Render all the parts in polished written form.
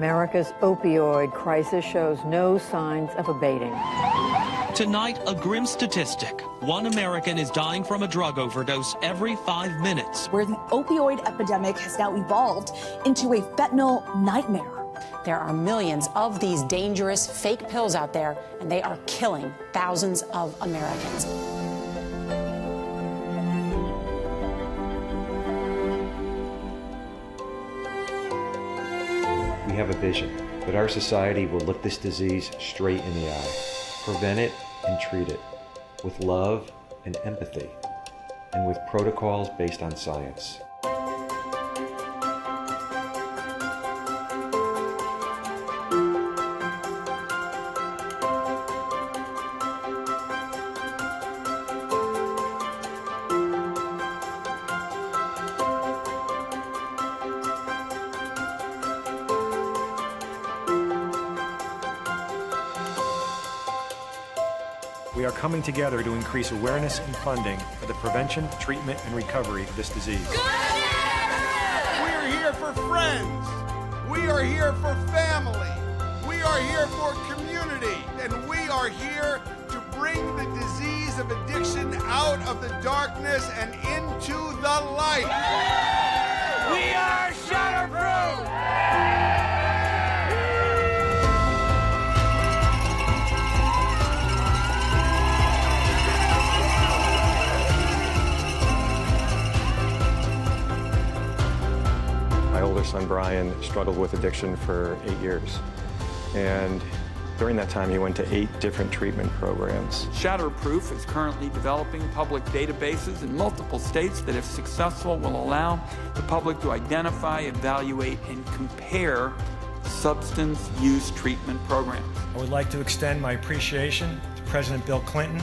America's opioid crisis shows no signs of abating. Tonight, a grim statistic. One American is dying from a drug overdose every 5 minutes. Where the opioid epidemic has now evolved into a fentanyl nightmare. There are millions of these dangerous fake pills out there, and they are killing thousands of Americans. We have a vision that our society will look this disease straight in the eye, prevent it and treat it with love and empathy, and with protocols based on science. We are coming together to increase awareness and funding for the prevention, treatment, and recovery of this disease. We are here for friends. We are here for family. We are here for community. And we are here to bring the disease of addiction out of the darkness and into the light. We are Shatterproof! My older son, Brian, struggled with addiction for 8 years. And during that time, he went to 8 different treatment programs. Shatterproof is currently developing public databases in multiple states that, if successful, will allow the public to identify, evaluate, and compare substance use treatment programs. I would like to extend my appreciation to President Bill Clinton,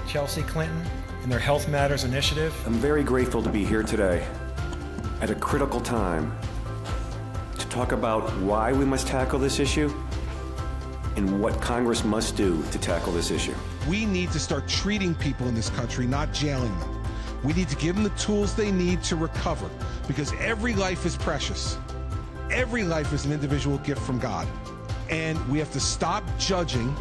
Chelsea Clinton, and their Health Matters initiative. I'm very grateful to be here today at a critical time to talk about why we must tackle this issue and what Congress must do to tackle this issue. We need to start treating people in this country, not jailing them. We need to give them the tools they need to recover, because every life is precious. Every life is an individual gift from God. And we have to stop judging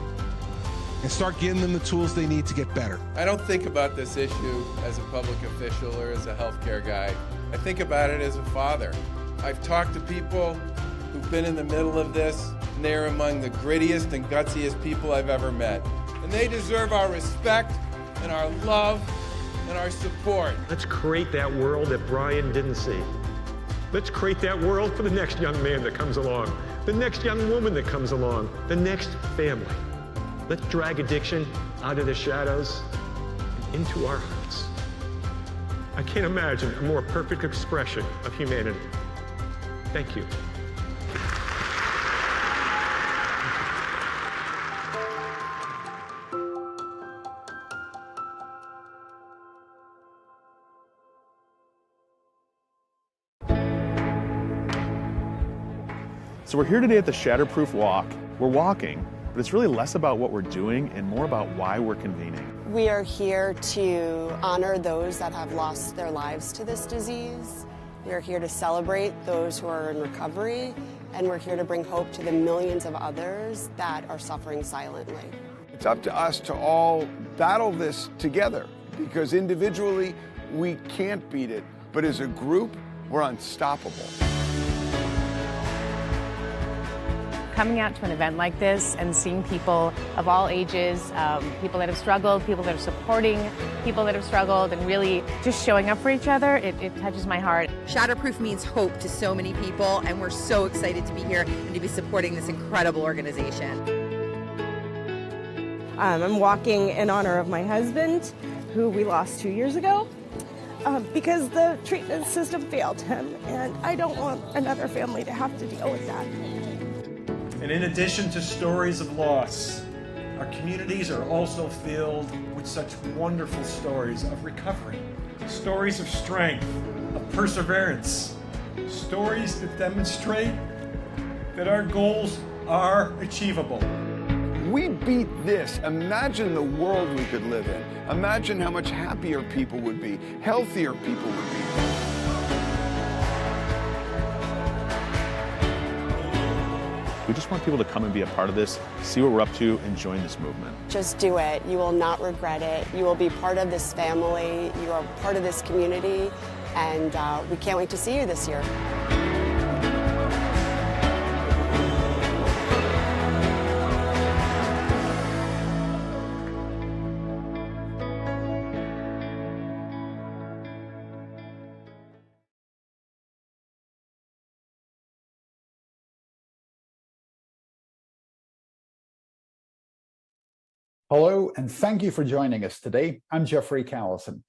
and start giving them the tools they need to get better. I don't think about this issue as a public official or as a healthcare guy. I think about it as a father. I've talked to people who've been in the middle of this, and they're among the grittiest and gutsiest people I've ever met. And they deserve our respect and our love and our support. Let's create that world that Brian didn't see. Let's create that world for the next young man that comes along, the next young woman that comes along, the next family. Let's drag addiction out of the shadows and into our hearts. I can't imagine a more perfect expression of humanity. Thank you. So we're here today at the Shatterproof Walk. We're walking, but it's really less about what we're doing and more about why we're convening. We are here to honor those that have lost their lives to this disease. We are here to celebrate those who are in recovery, and we're here to bring hope to the millions of others that are suffering silently. It's up to us to all battle this together, because individually we can't beat it, but as a group, we're unstoppable. Coming out to an event like this and seeing people of all ages, people that have struggled, people that are supporting people that have struggled, and really just showing up for each other, it touches my heart. Shatterproof means hope to so many people, and we're so excited to be here and to be supporting this incredible organization. I'm walking in honor of my husband, who we lost 2 years ago, because the treatment system failed him, and I don't want another family to have to deal with that. And in addition to stories of loss, our communities are also filled with such wonderful stories of recovery, stories of strength, of perseverance, stories that demonstrate that our goals are achievable. We beat this. Imagine the world we could live in. Imagine how much happier people would be, healthier people would be. We just want people to come and be a part of this, see what we're up to, and join this movement. Just do it. You will not regret it. You will be part of this family. You are part of this community, and we can't wait to see you this year. Hello, and thank you for joining us today. I'm Jeffrey Callison.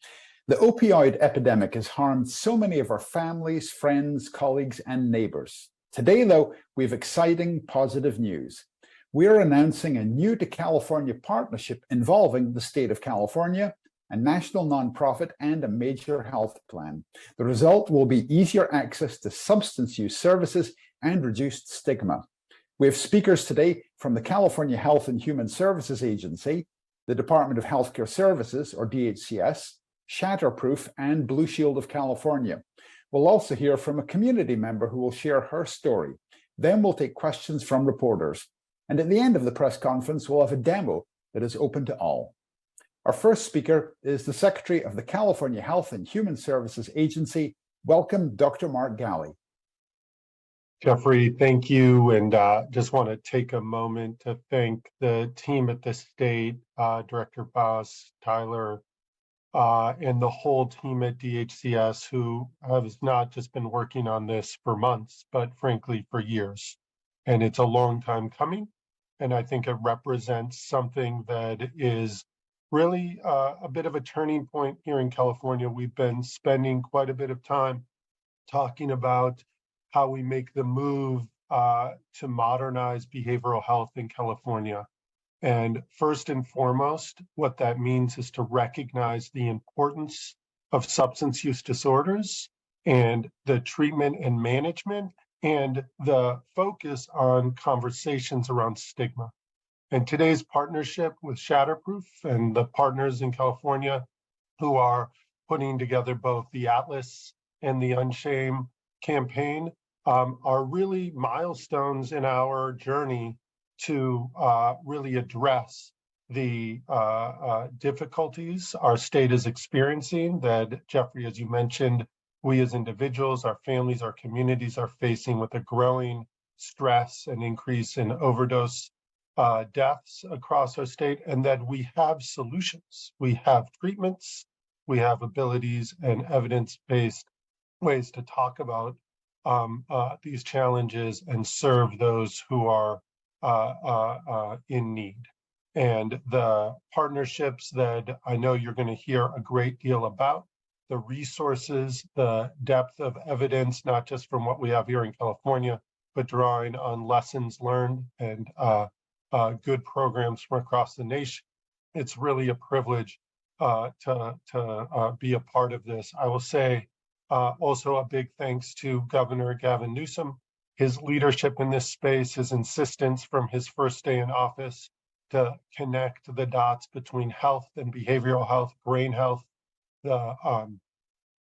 The opioid epidemic has harmed so many of our families, friends, colleagues, and neighbors. Today, though, we have exciting positive news. We are announcing a new to California partnership involving the state of California, a national nonprofit, and a major health plan. The result will be easier access to substance use services and reduced stigma. We have speakers today from the California Health and Human Services Agency, the Department of Healthcare Services, or DHCS, Shatterproof, and Blue Shield of California. We'll also hear from a community member who will share her story. Then we'll take questions from reporters. And at the end of the press conference, we'll have a demo that is open to all. Our first speaker is the Secretary of the California Health and Human Services Agency. Welcome, Dr. Mark Ghaly. Jeffrey, thank you. And just want to take a moment to thank the team at the state, Director Baass, Tyler, and the whole team at DHCS, who has not just been working on this for months, but frankly for years. And it's a long time coming. And I think it represents something that is really a bit of a turning point here in California. We've been spending quite a bit of time talking about how we make the move to modernize behavioral health in California. And first and foremost, what that means is to recognize the importance of substance use disorders and the treatment and management and the focus on conversations around stigma. And today's partnership with Shatterproof and the partners in California who are putting together both the Atlas and the Unshame campaign are really milestones in our journey to really address the difficulties our state is experiencing that, Jeffrey, as you mentioned, we as individuals, our families, our communities are facing with a growing stress and increase in overdose deaths across our state, and that we have solutions. We have treatments, we have abilities and evidence-based ways to talk about these challenges and serve those who are in need. And the partnerships that I know you're going to hear a great deal about, the resources, the depth of evidence, not just from what we have here in California, but drawing on lessons learned and good programs from across the nation. It's really a privilege to be a part of this. I will say also a big thanks to Governor Gavin Newsom, his leadership in this space, his insistence from his first day in office to connect the dots between health and behavioral health, brain health, the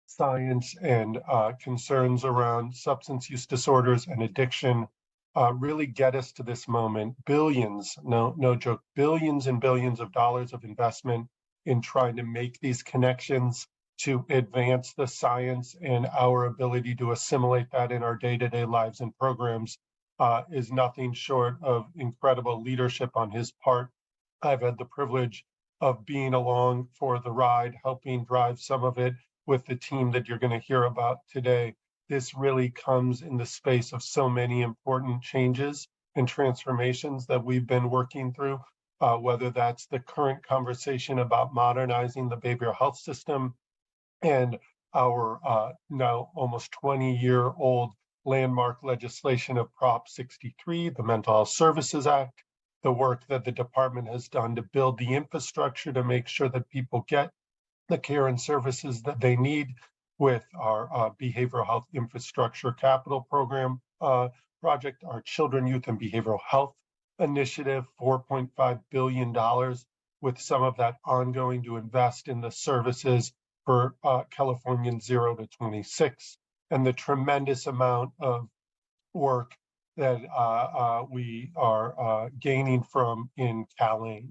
science and concerns around substance use disorders and addiction really get us to this moment. Billions, no joke, billions and billions of dollars of investment in trying to make these connections to advance the science and our ability to assimilate that in our day-to-day lives and programs is nothing short of incredible leadership on his part. I've had the privilege of being along for the ride, helping drive some of it with the team that you're going to hear about today. This really comes in the space of so many important changes and transformations that we've been working through, whether that's the current conversation about modernizing the behavioral health system, and our now almost 20-year-old landmark legislation of Prop 63, the Mental Health Services Act, the work that the department has done to build the infrastructure to make sure that people get the care and services that they need with our behavioral health infrastructure capital program project, our Children, Youth, and Behavioral Health initiative, $4.5 billion, with some of that ongoing to invest in the services for Californians 0 to 26, and the tremendous amount of work that we are gaining from in Calais.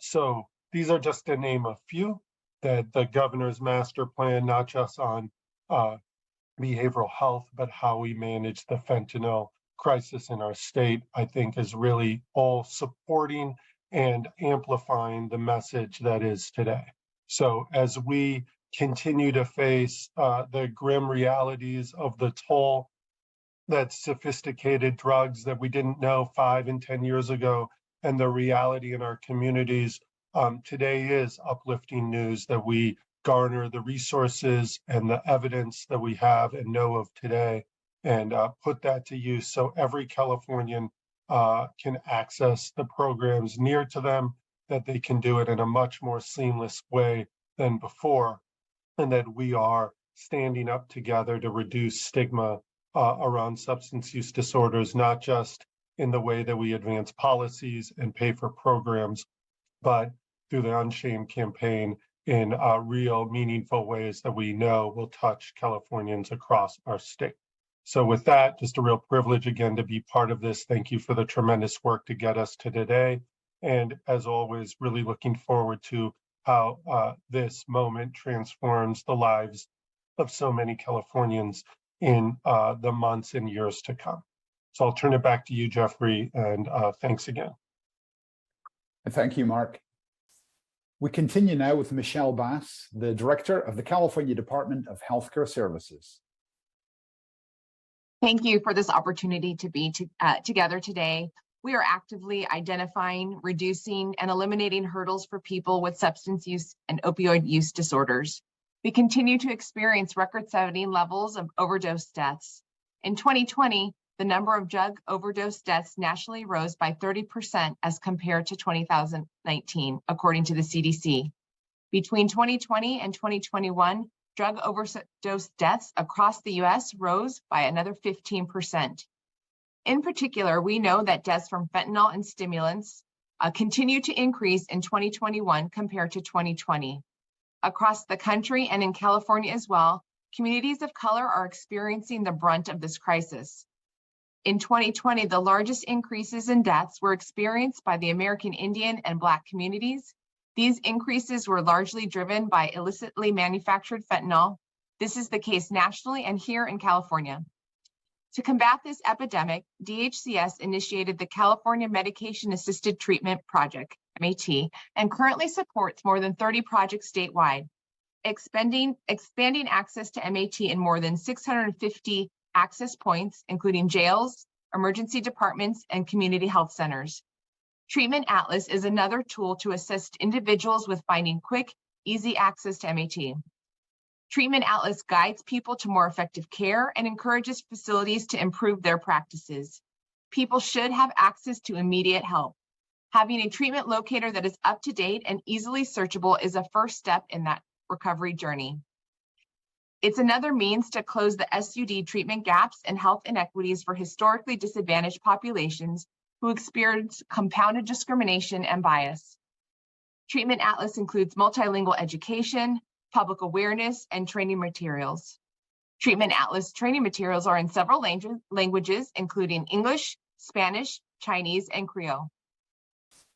So these are just to name a few that the governor's master plan, not just on behavioral health, but how we manage the fentanyl crisis in our state, I think is really all supporting and amplifying the message that is today. So as we continue to face the grim realities of the toll that sophisticated drugs that we didn't know 5 and 10 years ago, and the reality in our communities, today is uplifting news that we garner the resources and the evidence that we have and know of today, and put that to use so every Californian can access the programs near to them, that they can do it in a much more seamless way than before, and that we are standing up together to reduce stigma around substance use disorders, not just in the way that we advance policies and pay for programs, but through the Unshamed campaign in real, meaningful ways that we know will touch Californians across our state. So with that, just a real privilege again to be part of this. Thank you for the tremendous work to get us to today. And as always, really looking forward to how this moment transforms the lives of so many Californians in the months and years to come. So I'll turn it back to you, Jeffrey, and thanks again. Thank you, Mark. We continue now with Michelle Baass, the Director of the California Department of Healthcare Services. Thank you for this opportunity to be together today. We are actively identifying, reducing, and eliminating hurdles for people with substance use and opioid use disorders. We continue to experience record-setting levels of overdose deaths. In 2020, the number of drug overdose deaths nationally rose by 30% as compared to 2019, according to the CDC. Between 2020 and 2021, drug overdose deaths across the U.S. rose by another 15%. In particular, we know that deaths from fentanyl and stimulants continue to increase in 2021 compared to 2020. Across the country and in California as well, communities of color are experiencing the brunt of this crisis. In 2020, the largest increases in deaths were experienced by the American Indian and Black communities. These increases were largely driven by illicitly manufactured fentanyl. This is the case nationally and here in California. To combat this epidemic, DHCS initiated the California Medication Assisted Treatment Project, MAT, and currently supports more than 30 projects statewide, expanding access to MAT in more than 650 access points, including jails, emergency departments, and community health centers. Treatment Atlas is another tool to assist individuals with finding quick, easy access to MAT. Treatment Atlas guides people to more effective care and encourages facilities to improve their practices. People should have access to immediate help. Having a treatment locator that is up to date and easily searchable is a first step in that recovery journey. It's another means to close the SUD treatment gaps and health inequities for historically disadvantaged populations who experience compounded discrimination and bias. Treatment Atlas includes multilingual education, public awareness, and training materials. Treatment Atlas training materials are in several languages, including English, Spanish, Chinese, and Creole.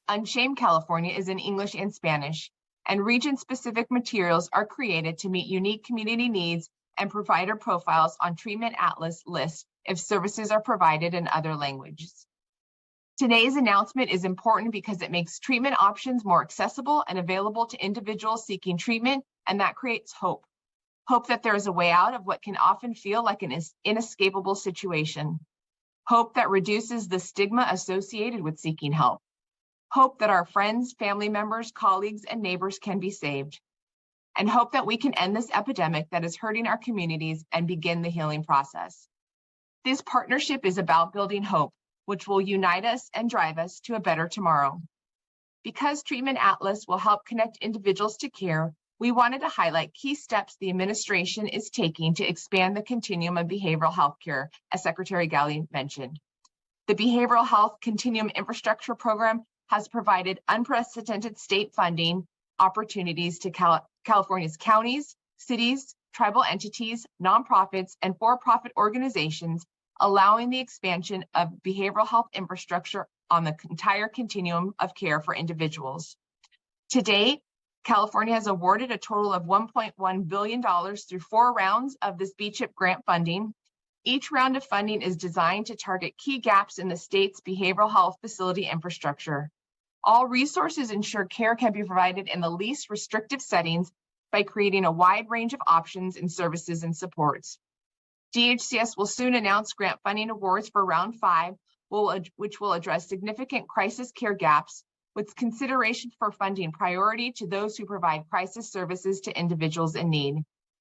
Unshamed California is in English and Spanish, and region-specific materials are created to meet unique community needs and provider profiles on Treatment Atlas lists if services are provided in other languages. Today's announcement is important because it makes treatment options more accessible and available to individuals seeking treatment, and that creates hope. Hope that there is a way out of what can often feel like an inescapable situation. Hope that reduces the stigma associated with seeking help. Hope that our friends, family members, colleagues, and neighbors can be saved. And hope that we can end this epidemic that is hurting our communities and begin the healing process. This partnership is about building hope, which will unite us and drive us to a better tomorrow. Because Treatment Atlas will help connect individuals to care, we wanted to highlight key steps the administration is taking to expand the continuum of behavioral health care, as Secretary Ghaly mentioned. The Behavioral Health Continuum Infrastructure Program has provided unprecedented state funding opportunities to California's counties, cities, tribal entities, nonprofits, and for-profit organizations, allowing the expansion of behavioral health infrastructure on the entire continuum of care for individuals. To date, California has awarded a total of $1.1 billion through 4 rounds of this BCHIP grant funding. Each round of funding is designed to target key gaps in the state's behavioral health facility infrastructure. All resources ensure care can be provided in the least restrictive settings by creating a wide range of options and services and supports. DHCS will soon announce grant funding awards for round 5, which will address significant crisis care gaps with consideration for funding priority to those who provide crisis services to individuals in need.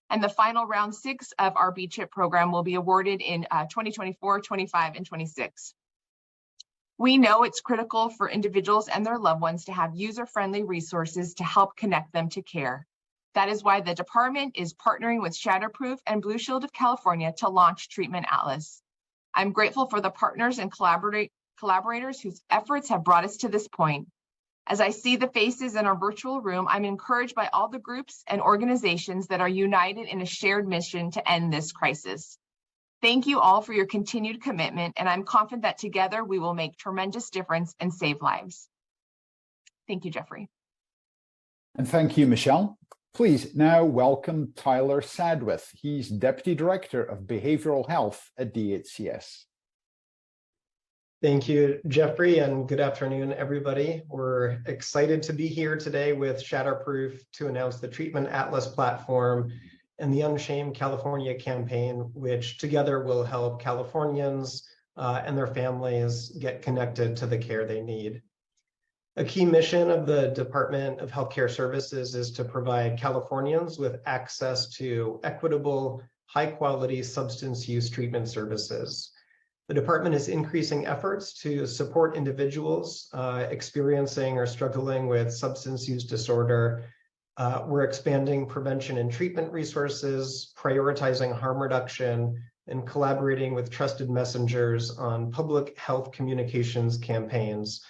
And the final round 6 of our BCHIP program will be awarded in 2024, 25, and 26. We know it's critical for individuals and their loved ones to have user-friendly resources to help connect them to care. That is why the department is partnering with Shatterproof and Blue Shield of California to launch Treatment Atlas. I'm grateful for the partners and collaborators whose efforts have brought us to this point. As I see the faces in our virtual room, I'm encouraged by all the groups and organizations that are united in a shared mission to end this crisis. Thank you all for your continued commitment, and I'm confident that together we will make tremendous difference and save lives. Thank you, Jeffrey. And thank you, Michelle. Please now welcome Tyler Sadwith. He's Deputy Director of Behavioral Health at DHCS. Thank you, Jeffrey, and good afternoon, everybody. We're excited to be here today with Shatterproof to announce the Treatment Atlas platform and the Unshamed California campaign, which together will help Californians and their families get connected to the care they need. A key mission of the Department of Healthcare Services is to provide Californians with access to equitable, high-quality substance use treatment services. The department is increasing efforts to support individuals experiencing or struggling with substance use disorder. We're expanding prevention and treatment resources, prioritizing harm reduction, and collaborating with trusted messengers on public health communications campaigns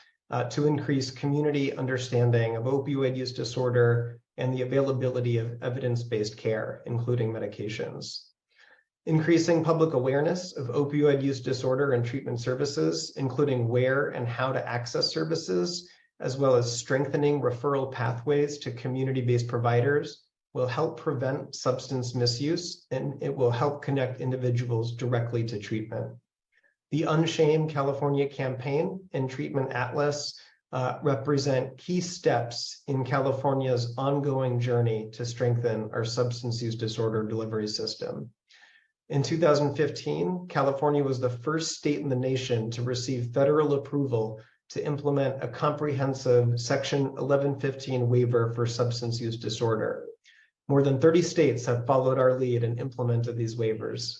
to increase community understanding of opioid use disorder and the availability of evidence-based care, including medications. Increasing public awareness of opioid use disorder and treatment services, including where and how to access services, as well as strengthening referral pathways to community-based providers, will help prevent substance misuse, and it will help connect individuals directly to treatment. The Unshamed California campaign and Treatment Atlas represent key steps in California's ongoing journey to strengthen our substance use disorder delivery system. In 2015, California was the first state in the nation to receive federal approval to implement a comprehensive Section 1115 waiver for substance use disorder. More than 30 states have followed our lead and implemented these waivers.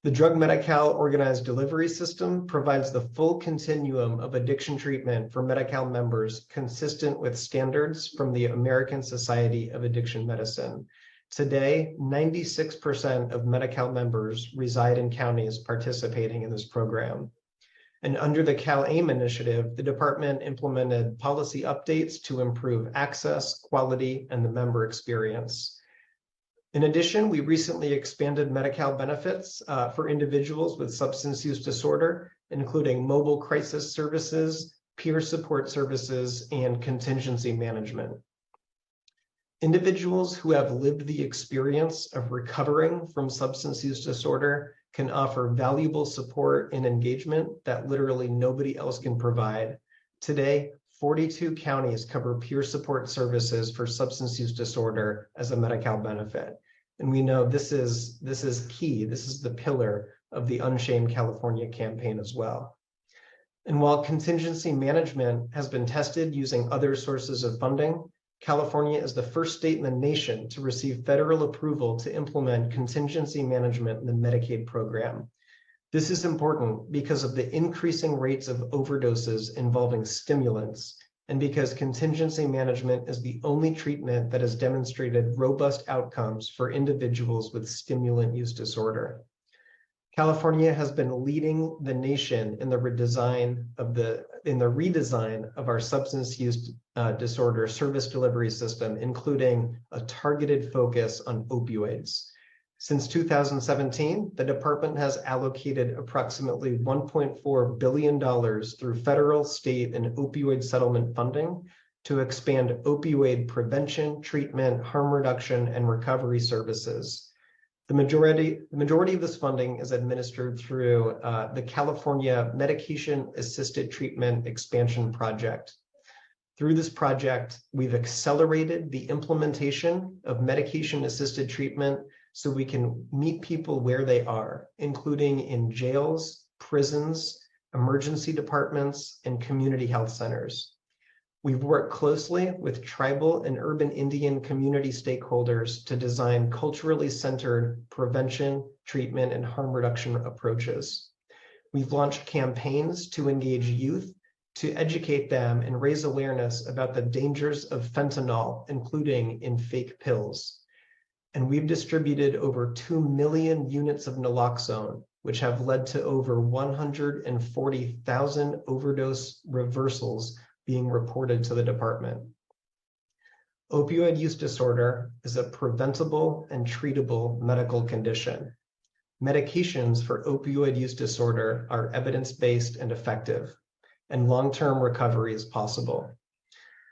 The Drug Medi-Cal Organized Delivery System provides the full continuum of addiction treatment for Medi-Cal members consistent with standards from the American Society of Addiction Medicine. Today, 96% of Medi-Cal members reside in counties participating in this program. And under the CalAIM initiative, the department implemented policy updates to improve access, quality, and the member experience. In addition, we recently expanded Medi-Cal benefits for individuals with substance use disorder, including mobile crisis services, peer support services, and contingency management. Individuals who have lived the experience of recovering from substance use disorder can offer valuable support and engagement that literally nobody else can provide. Today, 42 counties cover peer support services for substance use disorder as a Medi-Cal benefit. And we know this is key. This is the pillar of the Unshamed California campaign as well. And while contingency management has been tested using other sources of funding, California is the first state in the nation to receive federal approval to implement contingency management in the Medicaid program. This is important because of the increasing rates of overdoses involving stimulants, and because contingency management is the only treatment that has demonstrated robust outcomes for individuals with stimulant use disorder. California has been leading the nation in the redesign of our substance use disorder service delivery system, including a targeted focus on opioids. Since 2017, the department has allocated approximately $1.4 billion through federal, state, and opioid settlement funding to expand opioid prevention, treatment, harm reduction, and recovery services. The majority of this funding is administered through the California Medication Assisted Treatment Expansion Project. Through this project, we've accelerated the implementation of medication-assisted treatment so we can meet people where they are, including in jails, prisons, emergency departments, and community health centers. We've worked closely with tribal and urban Indian community stakeholders to design culturally centered prevention, treatment, and harm reduction approaches. We've launched campaigns to engage youth, to educate them and raise awareness about the dangers of fentanyl, including in fake pills. And we've distributed over 2 million units of naloxone, which have led to over 140,000 overdose reversals being reported to the department. Opioid use disorder is a preventable and treatable medical condition. Medications for opioid use disorder are evidence-based and effective, and long-term recovery is possible.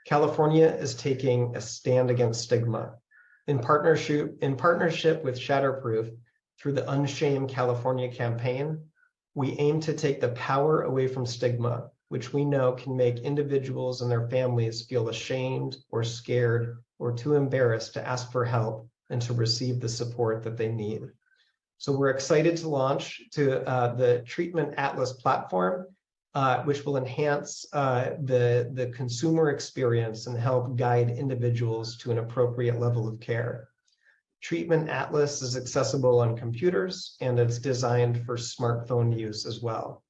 California is taking a stand against stigma. In partnership with Shatterproof, through the Unshame California campaign, we aim to take the power away from stigma, which we know can make individuals and their families feel ashamed or scared or too embarrassed to ask for help and to receive the support that they need. So we're excited to launch the Treatment Atlas platform, which will enhance the consumer experience and help guide individuals to an appropriate level of care. Treatment Atlas is accessible on computers, and it's designed for smartphone use as well.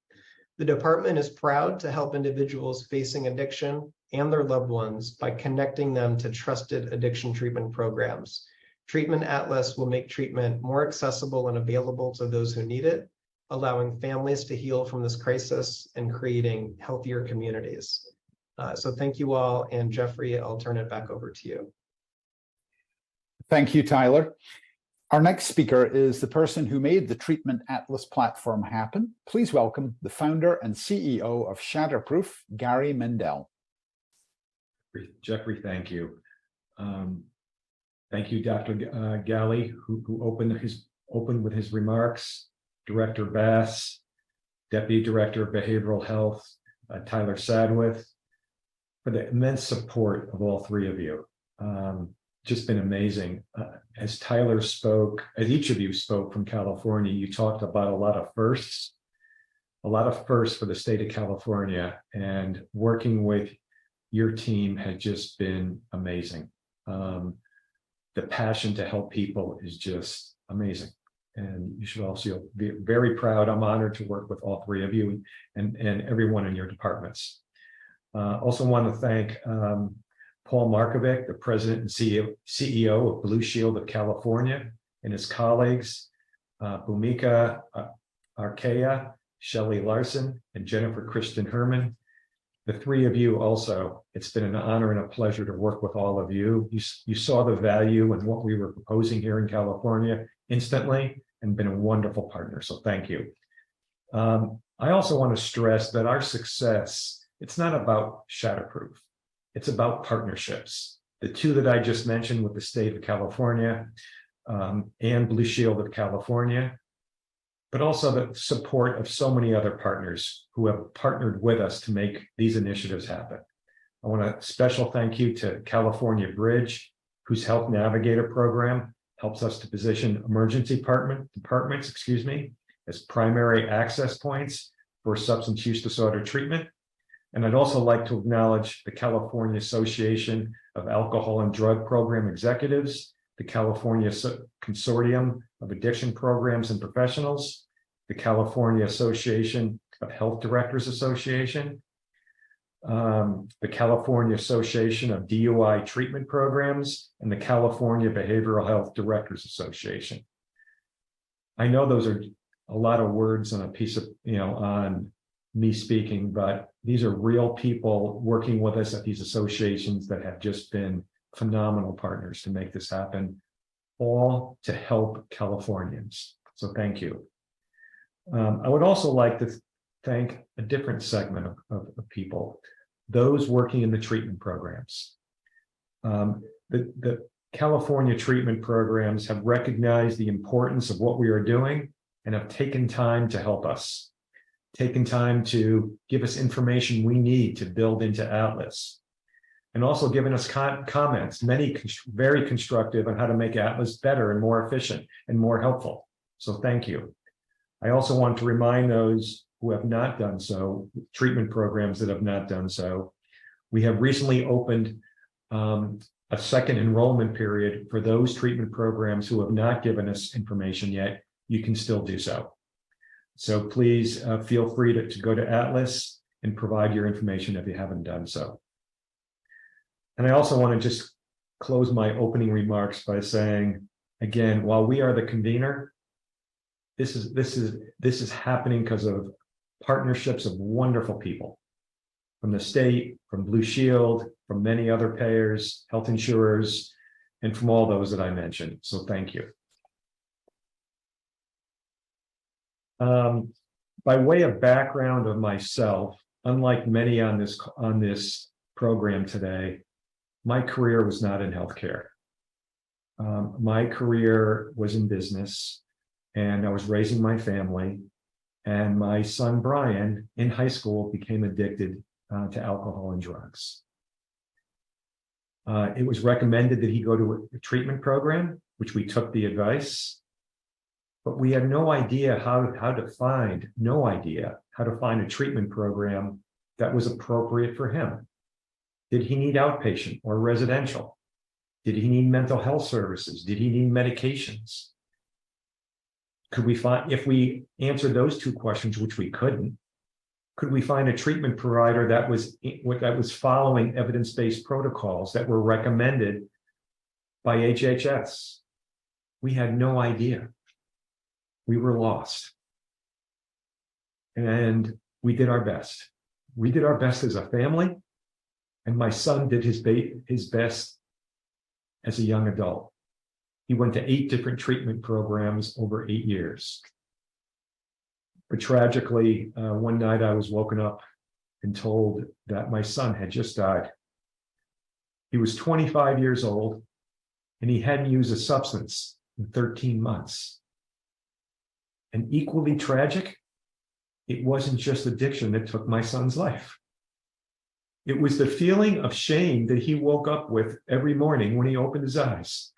The department is proud to help individuals facing addiction and their loved ones by connecting them to trusted addiction treatment programs. Treatment Atlas will make treatment more accessible and available to those who need it, allowing families to heal from this crisis and creating healthier communities. So thank you all, and Jeffrey, I'll turn it back over to you. Thank you, Tyler. Our next speaker is the person who made the Treatment Atlas platform happen. Please welcome the founder and CEO of Shatterproof, Ghaly Mendell. Jeffrey, thank you. Thank you, Dr. Ghaly, who opened with his remarks. Director Baass, Deputy Director of Behavioral Health, Tyler Sadwith, for the immense support of all three of you. Just been amazing. As Tyler spoke, as each of you spoke from California, you talked about a lot of firsts for the state of California, and working with your team has just been amazing. The passion to help people is just amazing. And you should also be very proud. I'm honored to work with all three of you and everyone in your departments. Also want to thank Paul Markovic, the president and CEO of Blue Shield of California, and his colleagues, Bhumika Arkaya, Shelley Larson, and Jennifer Christian-Herman. The three of you also, it's been an honor and a pleasure to work with all of you. You saw the value in what we were proposing here in California instantly and been a wonderful partner, so thank you. I also want to stress that our success, it's not about Shatterproof. It's about partnerships. The two that I just mentioned with the state of California and Blue Shield of California, but also the support of so many other partners who have partnered with us to make these initiatives happen. I want a special thank you to California Bridge, whose Health Navigator program helps us to position emergency departments, as primary access points for substance use disorder treatment. And I'd also like to acknowledge the California Association of Alcohol and Drug Program Executives, the California Consortium of Addiction Programs and Professionals, the California Association of Health Directors Association, the California Association of DUI Treatment Programs, and the California Behavioral Health Directors Association. I know those are a lot of words on a piece of, on me speaking, but these are real people working with us at these associations that have just been phenomenal partners to make this happen. all to help Californians. So thank you. I would also like to thank a different segment of people, those working in the treatment programs. The California treatment programs have recognized the importance of what we are doing and have taken time to help us, taken time to give us information we need to build into Atlas, and also given us comments, many very constructive, on how to make Atlas better and more efficient and more helpful. So thank you. I also want to remind those who have not done so, treatment programs that have not done so, we have recently opened a second enrollment period for those treatment programs who have not given us information yet. You can still do so. So please feel free to go to Atlas and provide your information if you haven't done so. And I also want to just close my opening remarks by saying, again, while we are the convener, this is happening because of partnerships of wonderful people from the state, from Blue Shield, from many other payers, health insurers, and from all those that I mentioned. So thank you. By way of background of myself, unlike many on this program today, my career was not in healthcare. My career was in business, and I was raising my family. And my son, Brian, in high school, became addicted to alcohol and drugs. It was recommended that he go to a treatment program, which we took the advice, but we had no idea how to find a treatment program that was appropriate for him. Did he need outpatient or residential? Did he need mental health services? Did he need medications? Could we find, if we answered those two questions, which we couldn't, could we find a treatment provider that was following evidence-based protocols that were recommended by HHS? We had no idea. We were lost. And we did our best. We did our best as a family, and my son did his best as a young adult. He went to 8 different treatment programs over 8 years. But tragically, one night I was woken up and told that my son had just died. He was 25 years old, and he hadn't used a substance in 13 months. And equally tragic, it wasn't just addiction that took my son's life. It was the feeling of shame that he woke up with every morning when he opened his eyes,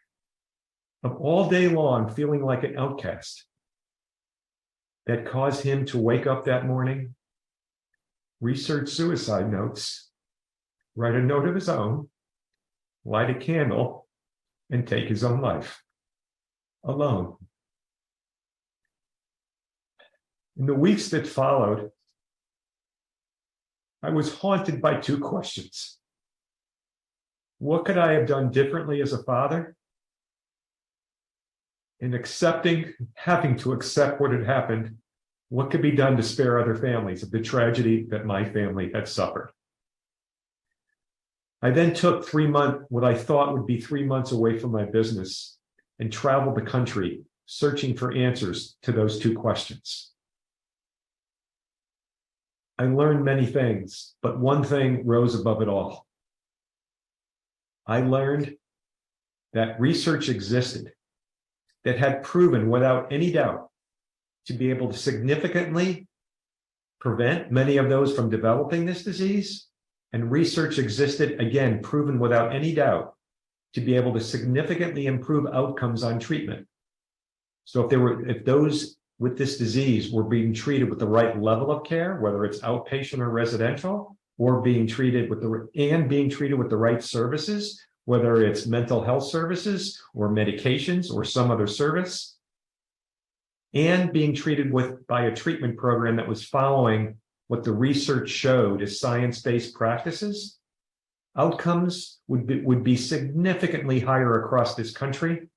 of all day long feeling like an outcast, that caused him to wake up that morning, research suicide notes, write a note of his own, light a candle, and take his own life, alone. In the weeks that followed, I was haunted by 2 questions. What could I have done differently as a father? In having to accept what had happened, what could be done to spare other families of the tragedy that my family had suffered? I then took what I thought would be 3 months away from my business, and traveled the country searching for answers to those 2 questions. I learned many things, but one thing rose above it all. I learned that research existed that had proven without any doubt to be able to significantly prevent many of those from developing this disease. And research existed, again, proven without any doubt, to be able to significantly improve outcomes on treatment. So if those with this disease were being treated with the right level of care, whether it's outpatient or residential, or being treated with the right services, whether it's mental health services or medications or some other service, and being treated by a treatment program that was following what the research showed as science-based practices, outcomes would be significantly higher across this country,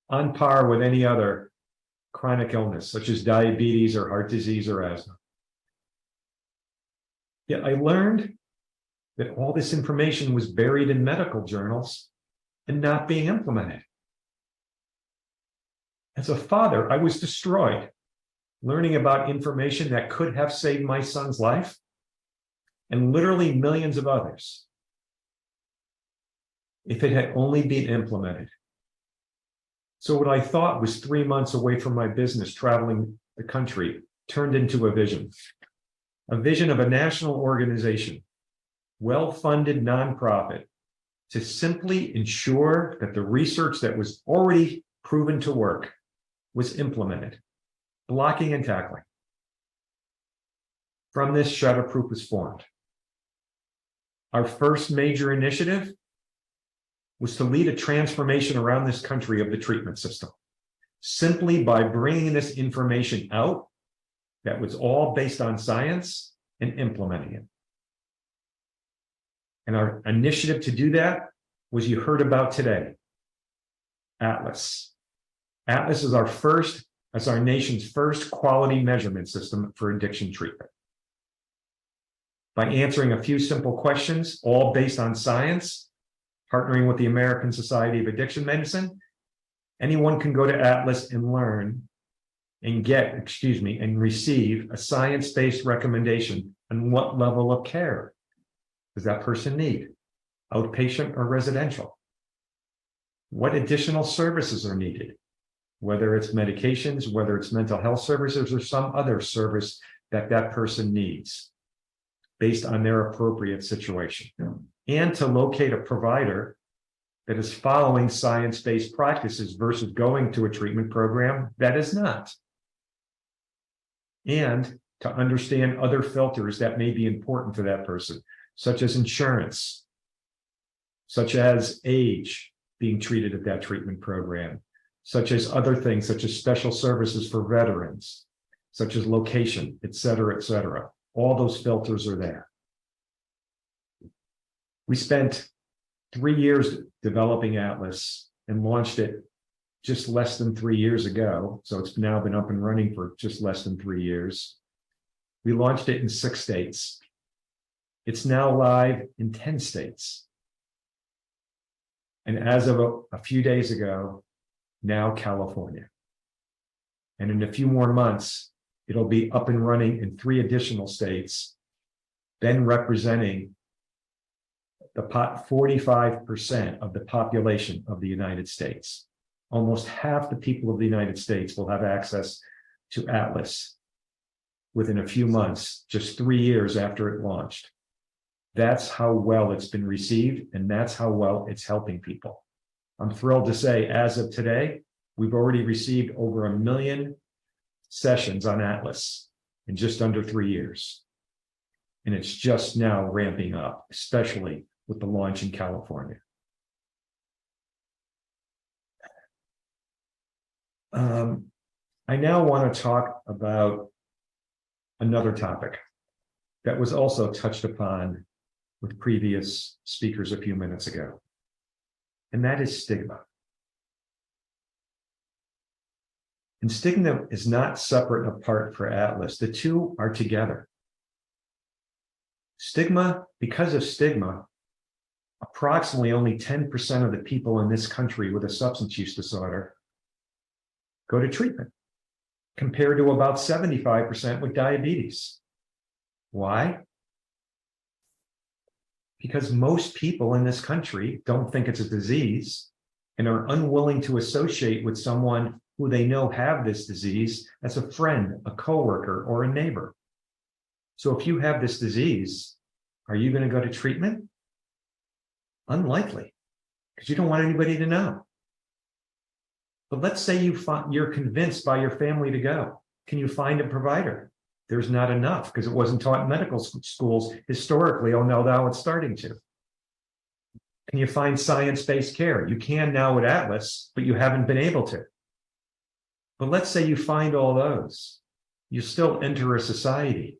on par with any other chronic illness, such as diabetes or heart disease or asthma. Yet I learned that all this information was buried in medical journals and not being implemented. As a father, I was destroyed, learning about information that could have saved my son's life and literally millions of others if it had only been implemented. So what I thought was 3 months away from my business traveling the country turned into a vision of a national organization, well-funded nonprofit, to simply ensure that the research that was already proven to work was implemented, blocking and tackling. From this, Shatterproof was formed. Our first major initiative was to lead a transformation around this country of the treatment system, simply by bringing this information out that was all based on science and implementing it. And our initiative to do that was, you heard about today, Atlas. Atlas is our nation's first quality measurement system for addiction treatment. By answering a few simple questions, all based on science, partnering with the American Society of Addiction Medicine, anyone can go to Atlas and learn and and receive a science-based recommendation on what level of care does that person need, outpatient or residential? What additional services are needed, whether it's medications, whether it's mental health services, or some other service that that person needs based on their appropriate situation. And to locate a provider that is following science-based practices versus going to a treatment program that is not. And to understand other filters that may be important for that person, such as insurance, such as age being treated at that treatment program, such as other things, such as special services for veterans, such as location, et cetera, et cetera. All those filters are there. We spent 3 years developing Atlas and launched it just less than 3 years ago. So it's now been up and running for just less than 3 years. We launched it in 6 states. It's now live in 10 states. And as of a few days ago, now California. And in a few more months, it'll be up and running in 3 additional states, then representing the 45% of the population of the United States. Almost half the people of the United States will have access to Atlas within a few months, just 3 years after it launched. That's how well it's been received, and that's how well it's helping people. I'm thrilled to say, as of today, we've already received over 1 million sessions on Atlas in just under 3 years. And it's just now ramping up, especially with the launch in California. I now want to talk about another topic that was also touched upon with previous speakers a few minutes ago, and that is stigma. And stigma is not separate and apart for Atlas. The two are together. Stigma, because of stigma, approximately only 10% of the people in this country with a substance use disorder go to treatment, compared to about 75% with diabetes. Why? Because most people in this country don't think it's a disease and are unwilling to associate with someone who they know have this disease as a friend, a coworker, or a neighbor. So if you have this disease, are you going to go to treatment? Unlikely, because you don't want anybody to know. But let's say you're convinced by your family to go. Can you find a provider? There's not enough, because it wasn't taught in medical schools historically. Oh, no, now it's starting to. Can you find science-based care? You can now with Atlas, but you haven't been able to. But let's say you find all those. You still enter a society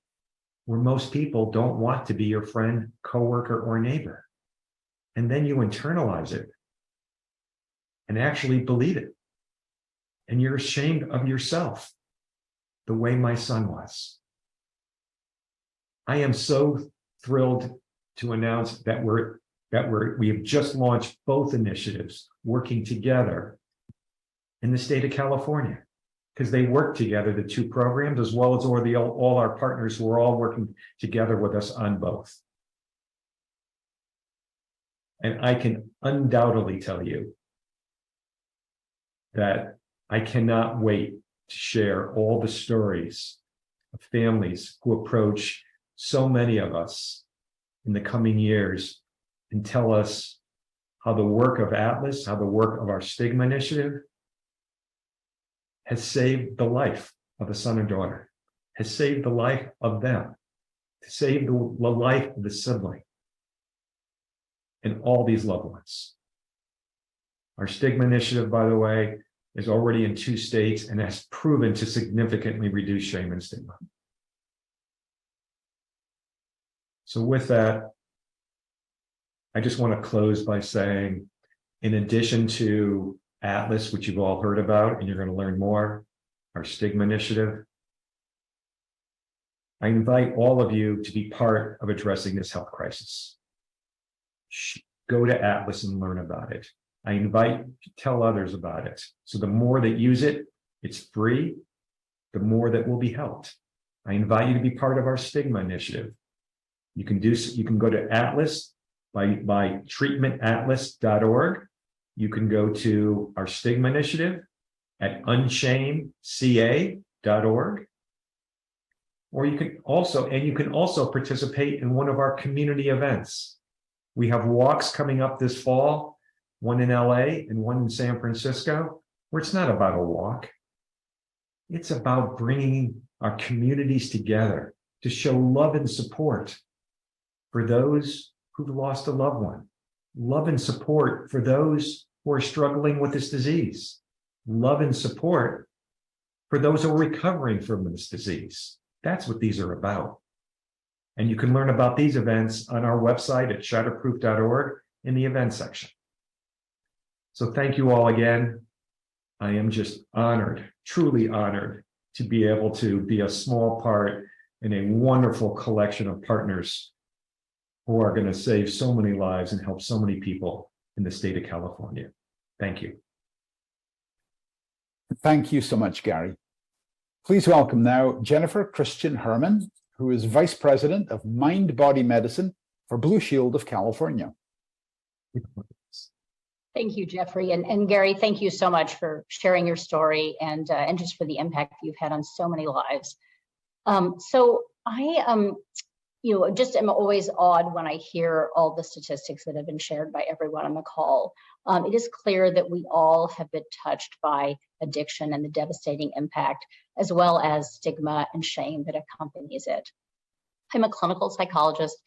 where most people don't want to be your friend, coworker, or neighbor. And then you internalize it and actually believe it. And you're ashamed of yourself, the way my son was. I am so thrilled to announce that we have just launched both initiatives working together. in the state of California, because they work together, the two programs, as well as all our partners who are all working together with us on both. And I can undoubtedly tell you that I cannot wait to share all the stories of families who approach so many of us in the coming years and tell us how the work of Atlas, how the work of our Stigma Initiative has saved the life of a son or daughter, has saved the life of them, to save the life of the sibling, and all these loved ones. Our Stigma Initiative, by the way, is already in 2 states and has proven to significantly reduce shame and stigma. So with that, I just want to close by saying, in addition to Atlas, which you've all heard about, and you're going to learn more, our Stigma Initiative, I invite all of you to be part of addressing this health crisis. Go to Atlas and learn about it. I invite you to tell others about it. So the more that use it, it's free, the more that will be helped. I invite you to be part of our Stigma Initiative. You can go to Atlas by treatmentatlas.org. You can go to our Stigma Initiative at unshameca.org. Or you can also participate in one of our community events. We have walks coming up this fall, one in LA and one in San Francisco, where it's not about a walk. It's about bringing our communities together to show love and support for those who've lost a loved one, love and support for those who are struggling with this disease, love and support for those who are recovering from this disease. That's what these are about. And you can learn about these events on our website at shatterproof.org in the events section. So thank you all again. I am just honored, truly honored, to be able to be a small part in a wonderful collection of partners who are going to save so many lives and help so many people in the state of California. Thank you. Thank you so much, Gary. Please welcome now Jennifer Christian-Herman, who is Vice President of MindBody Medicine for Blue Shield of California. Thank you, Jeffrey. And Gary, thank you so much for sharing your story and just for the impact you've had on so many lives. So I just am always awed when I hear all the statistics that have been shared by everyone on the call. It is clear that we all have been touched by addiction and the devastating impact, as well as stigma and shame that accompanies it. I'm a clinical psychologist.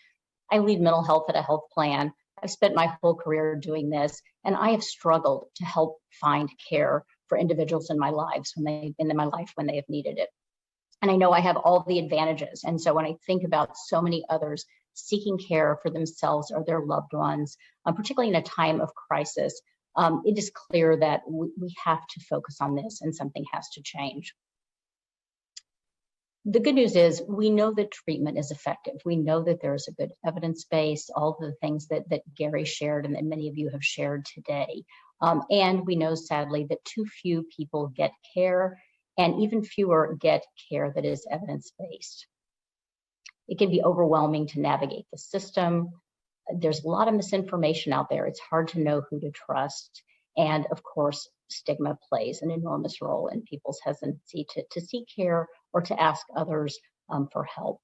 I lead mental health at a health plan. I've spent my whole career doing this, and I have struggled to help find care for individuals in my lives when they've been in my life when they have needed it. And I know I have all the advantages. And so when I think about so many others seeking care for themselves or their loved ones, particularly in a time of crisis, it is clear that we have to focus on this and something has to change. The good news is we know that treatment is effective. We know that there's a good evidence base, all the things that Gary shared and that many of you have shared today. And we know, sadly, that too few people get care, and even fewer get care that is evidence-based. It can be overwhelming to navigate the system. There's a lot of misinformation out there. It's hard to know who to trust. And of course, stigma plays an enormous role in people's hesitancy to seek care or to ask others for help.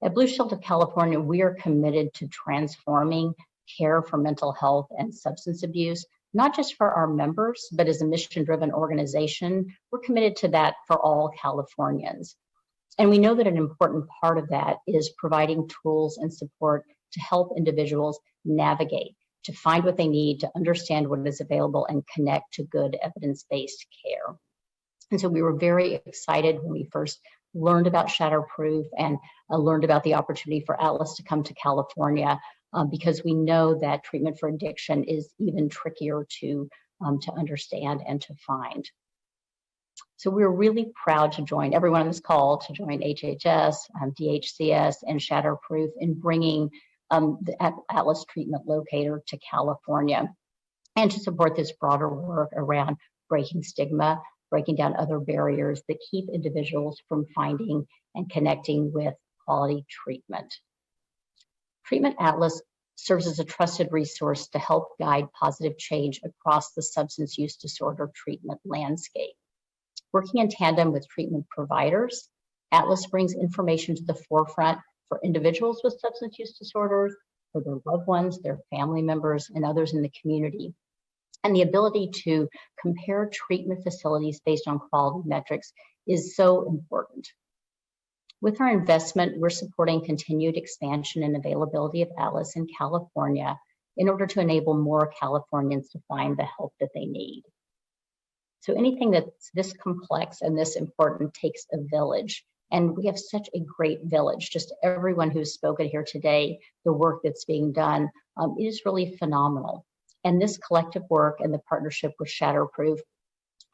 At Blue Shield of California, we are committed to transforming care for mental health and substance abuse, not just for our members, but as a mission-driven organization, we're committed to that for all Californians. And we know that an important part of that is providing tools and support to help individuals navigate, to find what they need, to understand what is available, and connect to good evidence-based care. And so we were very excited when we first learned about Shatterproof and learned about the opportunity for Atlas to come to California, because we know that treatment for addiction is even trickier to understand and to find. So we're really proud to join everyone on this call, to join HHS, DHCS, and Shatterproof in bringing the Atlas treatment locator to California, and to support this broader work around breaking stigma, breaking down other barriers that keep individuals from finding and connecting with quality treatment. Treatment Atlas serves as a trusted resource to help guide positive change across the substance use disorder treatment landscape. Working in tandem with treatment providers, Atlas brings information to the forefront for individuals with substance use disorders, for their loved ones, their family members, and others in the community. And the ability to compare treatment facilities based on quality metrics is so important. With our investment, we're supporting continued expansion and availability of Atlas in California in order to enable more Californians to find the help that they need. So anything that's this complex and this important takes a village. And we have such a great village. Just everyone who's spoken here today, the work that's being done is really phenomenal. And this collective work and the partnership with Shatterproof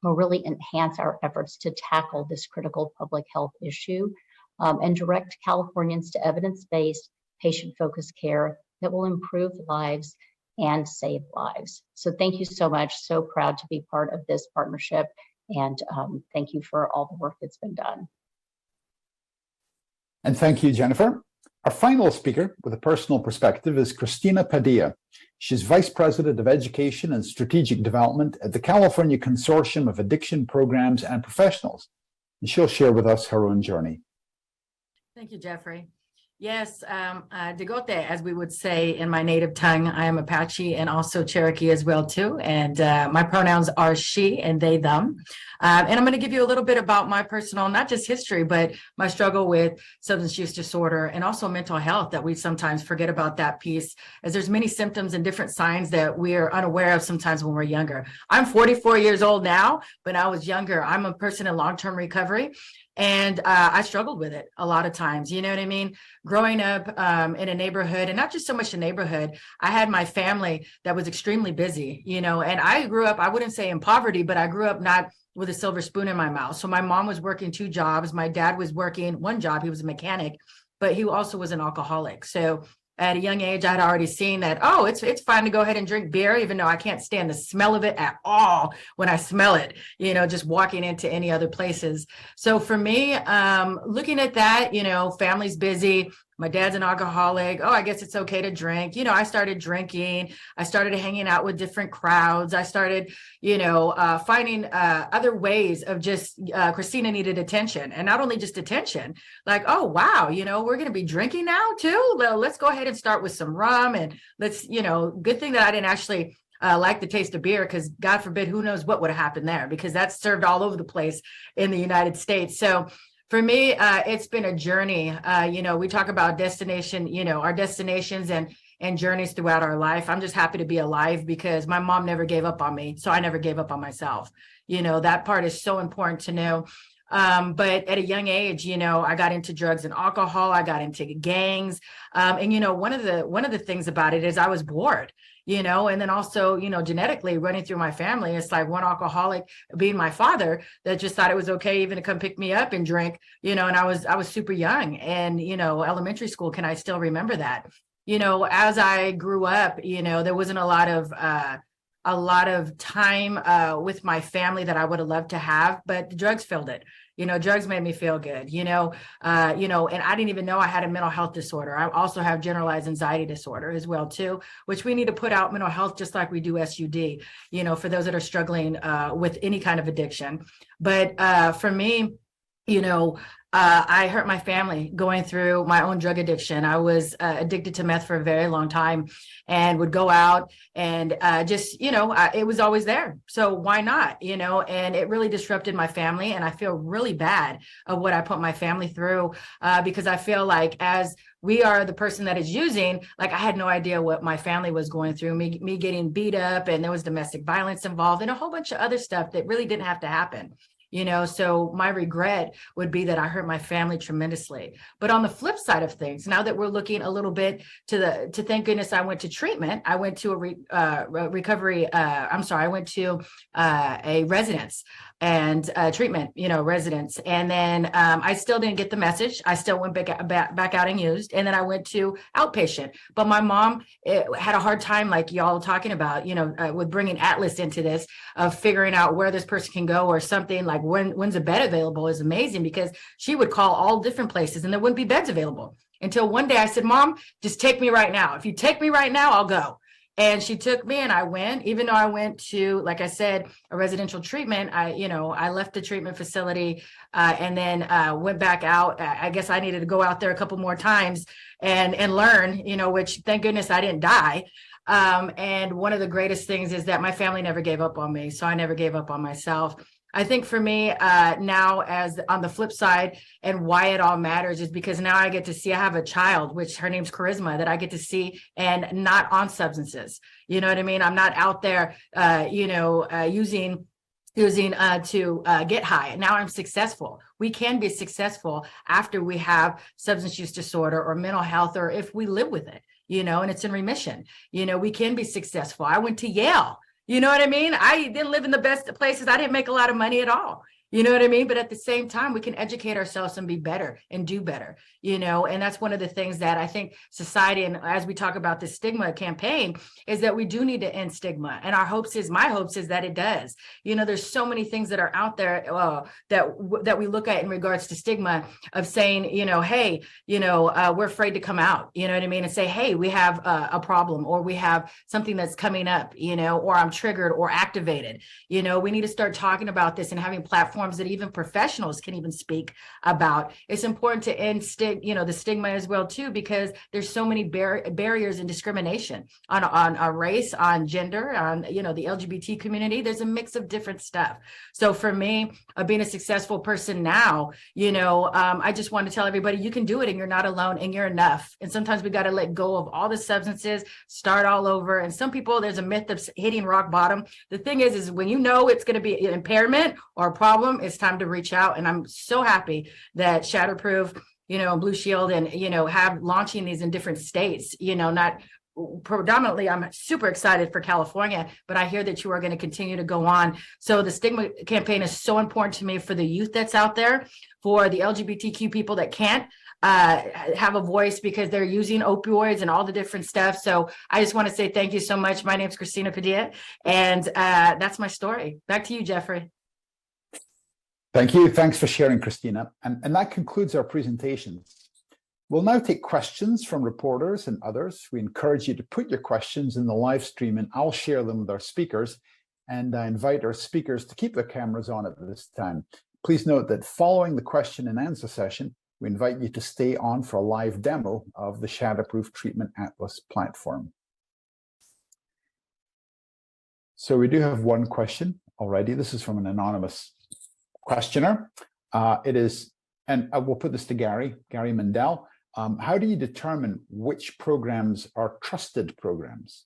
will really enhance our efforts to tackle this critical public health issue and direct Californians to evidence-based, patient-focused care that will improve lives and save lives. So thank you so much. So proud to be part of this partnership. And thank you for all the work that's been done. And thank you, Jennifer. Our final speaker with a personal perspective is Kristina Padilla. She's Vice President of Education and Strategic Development at the California Consortium of Addiction Programs and Professionals. And she'll share with us her own journey. Thank you, Jeffrey. Yes, Degote, as we would say in my native tongue. I am Apache and also Cherokee as well too. And my pronouns are she and they, them. And I'm going to give you a little bit about my personal, not just history, but my struggle with substance use disorder and also mental health, that we sometimes forget about that piece, as there's many symptoms and different signs that we are unaware of sometimes when we're younger. I'm 44 years old now, but I was younger. I'm a person in long-term recovery. And I struggled with it a lot of times, you know what I mean? Growing up in a neighborhood, and not just so much a neighborhood, I had my family that was extremely busy, you know, and I grew up, I wouldn't say in poverty, but I grew up not with a silver spoon in my mouth. So my mom was working 2 jobs. My dad was working 1 job. He was a mechanic, but he also was an alcoholic. So at a young age, I had already seen that, oh, it's fine to go ahead and drink beer, even though I can't stand the smell of it at all when I smell it, you know, just walking into any other places. So for me, looking at that, you know, family's busy. My dad's an alcoholic. Oh, I guess it's okay to drink. You know, I started drinking. I started hanging out with different crowds. I started, you know, finding other ways of just, Kristina needed attention, and not only just attention, like, oh, wow, you know, we're going to be drinking now too. Well, let's go ahead and start with some rum, and let's, you know, good thing that I didn't actually like the taste of beer, because God forbid, who knows what would have happened there, because that's served all over the place in the United States. So for me, it's been a journey. You know, we talk about destination, you know, our destinations and journeys throughout our life. I'm just happy to be alive because my mom never gave up on me. So I never gave up on myself. You know, that part is so important to know. But at a young age, you know, I got into drugs and alcohol. I got into gangs. And, you know, one of the things about it is I was bored. You know, and then also, you know, genetically running through my family, it's like one alcoholic being my father that just thought it was okay even to come pick me up and drink, you know, and I was super young, and, you know, elementary school, can I still remember that? You know, as I grew up, you know, there wasn't a lot of time with my family that I would have loved to have, but the drugs filled it. You know, drugs made me feel good, you know, and I didn't even know I had a mental health disorder. I also have generalized anxiety disorder as well, too, which we need to put out mental health just like we do SUD, you know, for those that are struggling with any kind of addiction. But for me, you know, I hurt my family going through my own drug addiction. I was addicted to meth for a very long time and would go out and just, you know, it was always there. So why not, you know, and it really disrupted my family. And I feel really bad of what I put my family through because I feel like as we are the person that is using, like I had no idea what my family was going through, me getting beat up, and there was domestic violence involved and a whole bunch of other stuff that really didn't have to happen. So my regret would be that I hurt my family tremendously. But on the flip side of things, now that we're looking a little bit to thank goodness I went to treatment, I went to a residence and treatment, residence. And then I still didn't get the message. I still went back out and used. And then I went to outpatient. But my mom had a hard time, like y'all talking about, with bringing Atlas into this, of figuring out where this person can go or something, like when's a bed available is amazing, because she would call all different places and there wouldn't be beds available. Until one day I said, Mom, just take me right now. If you take me right now, I'll go. And she took me and I went, even though I went to, like I said, a residential treatment. I left the treatment facility and then went back out. I guess I needed to go out there a couple more times and learn, which thank goodness I didn't die. And one of the greatest things is that my family never gave up on me. So I never gave up on myself. I think for me now, as on the flip side, and why it all matters is because now I get to see, I have a child, which her name's Charisma, that I get to see, and not on substances. You know what I mean? I'm not out there, using to get high. Now I'm successful. We can be successful after we have substance use disorder or mental health, or if we live with it, and it's in remission. We can be successful. I went to Yale. You know what I mean? I didn't live in the best places. I didn't make a lot of money at all. You know what I mean? But at the same time, we can educate ourselves and be better and do better, and that's one of the things that I think society, and as we talk about the stigma campaign, is that we do need to end stigma. And my hopes is that it does. There's so many things that are out there that we look at in regards to stigma, of saying, hey, we're afraid to come out, you know what I mean? And say, hey, we have a problem, or we have something that's coming up, or I'm triggered or activated. We need to start talking about this and having platforms that even professionals can even speak about. It's important to end the stigma as well too, because there's so many barriers and discrimination on a race, on gender, on the LGBT community. There's a mix of different stuff. So for me, being a successful person now, I just want to tell everybody, you can do it, and you're not alone, and you're enough. And sometimes we got to let go of all the substances, start all over. And some people, there's a myth of hitting rock bottom. The thing is when it's going to be an impairment or a problem, it's time to reach out. And I'm so happy that Shatterproof, Blue Shield, and, have launching these in different states, not predominantly. I'm super excited for California, but I hear that you are going to continue to go on. So the stigma campaign is so important to me, for the youth that's out there, for the LGBTQ people that can't have a voice because they're using opioids and all the different stuff. So I just want to say thank you so much. My name's Kristina Padilla, and that's my story. Back to you, Jeffrey. Thank you. Thanks for sharing, Kristina. And that concludes our presentations. We'll now take questions from reporters and others. We encourage you to put your questions in the live stream, and I'll share them with our speakers. And I invite our speakers to keep their cameras on at this time. Please note that following the question and answer session, we invite you to stay on for a live demo of the Shatterproof Treatment Atlas platform. So we do have one question already. This is from an anonymous questioner. It is, and I will put this to Ghaly Mendell. How do you determine which programs are trusted programs?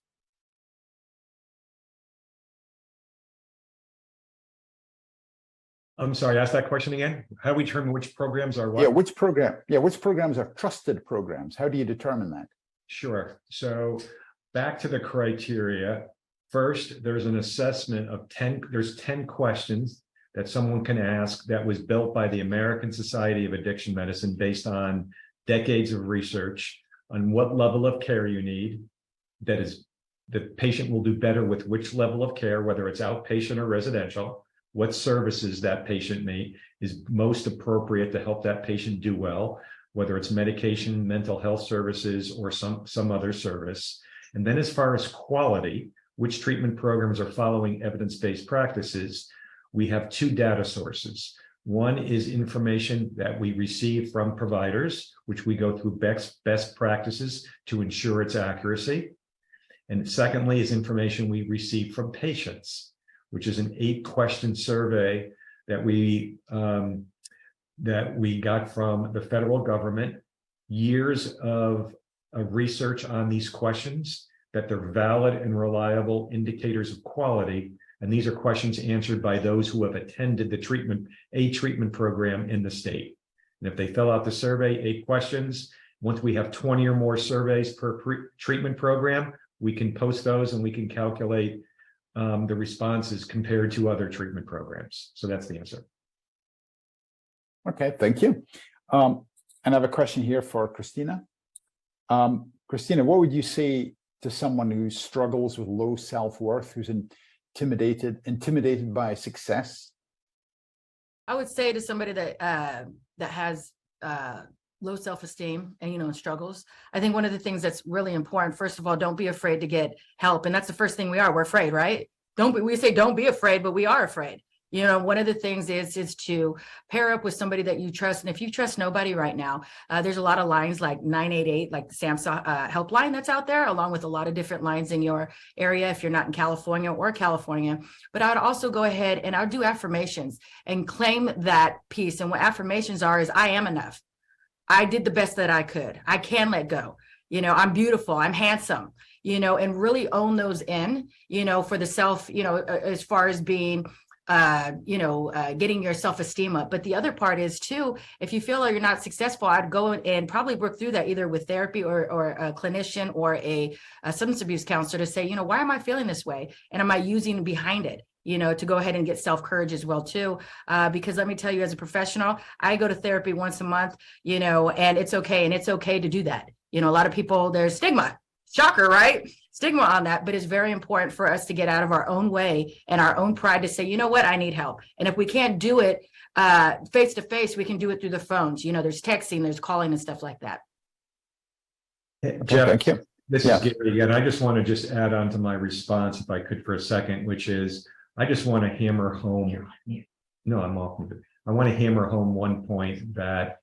I'm sorry, ask that question again. How do we determine which programs are what? Which programs are trusted programs? How do you determine that? Sure. So back to the criteria. First, there's an assessment of 10, there's 10 questions that someone can ask that was built by the American Society of Addiction Medicine based on decades of research on what level of care you need. That is, the patient will do better with which level of care, whether it's outpatient or residential, what services that patient is most appropriate to help that patient do well, whether it's medication, mental health services, or some other service. And then as far as quality, which treatment programs are following evidence-based practices, we have two data sources. One is information that we receive from providers, which we go through best practices to ensure its accuracy. And secondly is information we receive from patients, which is an 8-question survey that we got from the federal government, years of research on these questions, that they're valid and reliable indicators of quality And these are questions answered by those who have attended a treatment program in the state. And if they fill out the survey, 8 questions, once we have 20 or more surveys per treatment program, we can post those and we can calculate the responses compared to other treatment programs. So that's the answer. Okay, thank you. And I have a question here for Kristina. Kristina, what would you say to someone who struggles with low self-worth, who's intimidated by success? I would say to somebody that that has low self-esteem and struggles, I think one of the things that's really important, first of all, don't be afraid to get help. And that's the first thing we are. We're afraid, right? We say don't be afraid, but we are afraid. One of the things is to pair up with somebody that you trust. And if you trust nobody right now, there's a lot of lines like 988, like the SAMHSA helpline that's out there, along with a lot of different lines in your area if you're not in California or California. But I would also go ahead and I would do affirmations and claim that piece. And what affirmations are is I am enough. I did the best that I could. I can let go. I'm beautiful. I'm handsome, and really own those in, for the self, as far as being getting your self-esteem up. But the other part is too, if you feel like you're not successful, I'd go and probably work through that either with therapy or a clinician or a substance abuse counselor to say, why am I feeling this way? And am I using behind it? To go ahead and get self-courage as well too. Because let me tell you, as a professional, I go to therapy once a month, and it's okay. And it's okay to do that. A lot of people, there's stigma. Shocker, right? Stigma on that, but it's very important for us to get out of our own way and our own pride to say, you know what, I need help. And if we can't do it face to face, we can do it through the phones. There's texting, there's calling and stuff like that. Jeff, thank you. This is Gary again. I just want to add on to my response, if I could, for a second, which is, I just want to hammer home. No, I'm off. I want to hammer home one point, that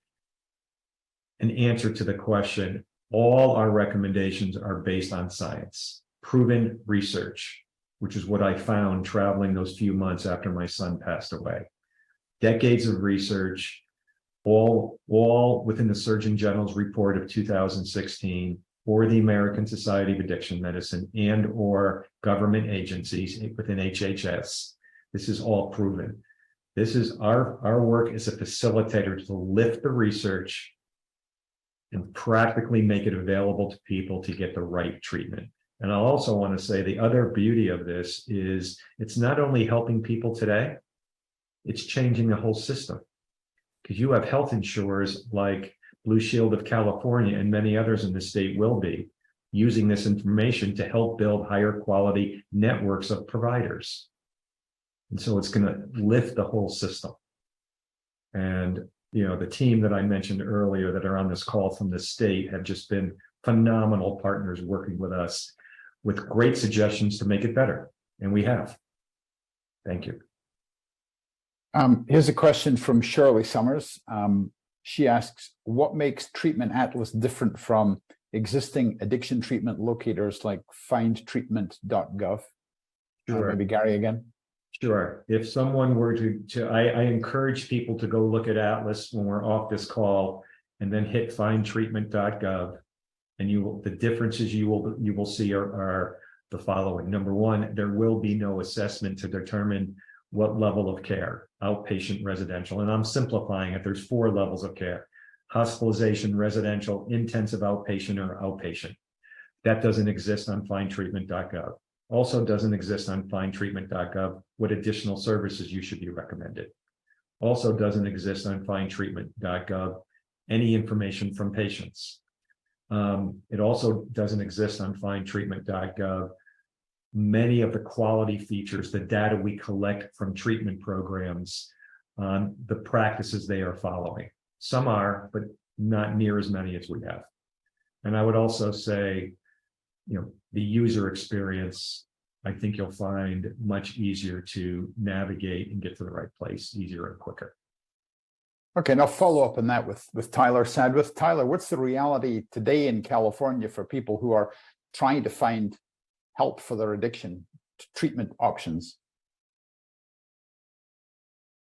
an answer to the question, all our recommendations are based on science, proven research, which is what I found traveling those few months after my son passed away. Decades of research, all within the Surgeon General's report of 2016, or the American Society of Addiction Medicine and or government agencies within HHS. This is all proven. This is our work as a facilitator to lift the research and practically make it available to people to get the right treatment. And I also want to say the other beauty of this is it's not only helping people today, it's changing the whole system. Because you have health insurers like Blue Shield of California and many others in the state will be using this information to help build higher quality networks of providers. And so it's going to lift the whole system. And the team that I mentioned earlier that are on this call from the state have just been phenomenal partners working with us with great suggestions to make it better. And we have. Thank you. Here's a question from Shirley Summers. She asks, what makes Treatment Atlas different from existing addiction treatment locators like findtreatment.gov? Sure. Maybe Gary again. Sure. If someone were I encourage people to go look at Atlas when we're off this call, and then hit findtreatment.gov, and the differences you will see are the following. Number one, there will be no assessment to determine what level of care, outpatient, residential, and I'm simplifying it. There's 4 levels of care: hospitalization, residential, intensive outpatient, or outpatient. That doesn't exist on findtreatment.gov. Also doesn't exist on findtreatment.gov what additional services you should be recommended. Also doesn't exist on findtreatment.gov any information from patients. It also doesn't exist on findtreatment.gov many of the quality features, the data we collect from treatment programs on the practices they are following. Some are, but not near as many as we have. And I would also say, the user experience, I think you'll find much easier to navigate and get to the right place easier and quicker. Okay, now follow up on that with Tyler Sadwith. Tyler, what's the reality today in California for people who are trying to find help for their addiction, treatment options?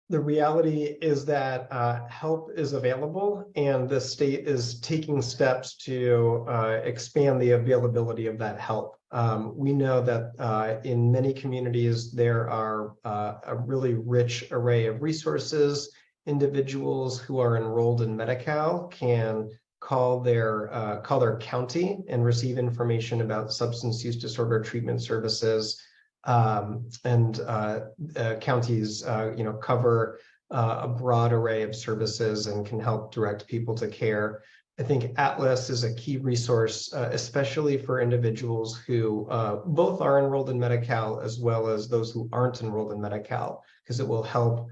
The reality is that help is available, and the state is taking steps to expand the availability of that help. We know that in many communities, there are a really rich array of resources. Individuals who are enrolled in Medi-Cal can call their county and receive information about substance use disorder treatment services. Counties, cover a broad array of services and can help direct people to care. I think Atlas is a key resource, especially for individuals who both are enrolled in Medi-Cal as well as those who aren't enrolled in Medi-Cal, because it will help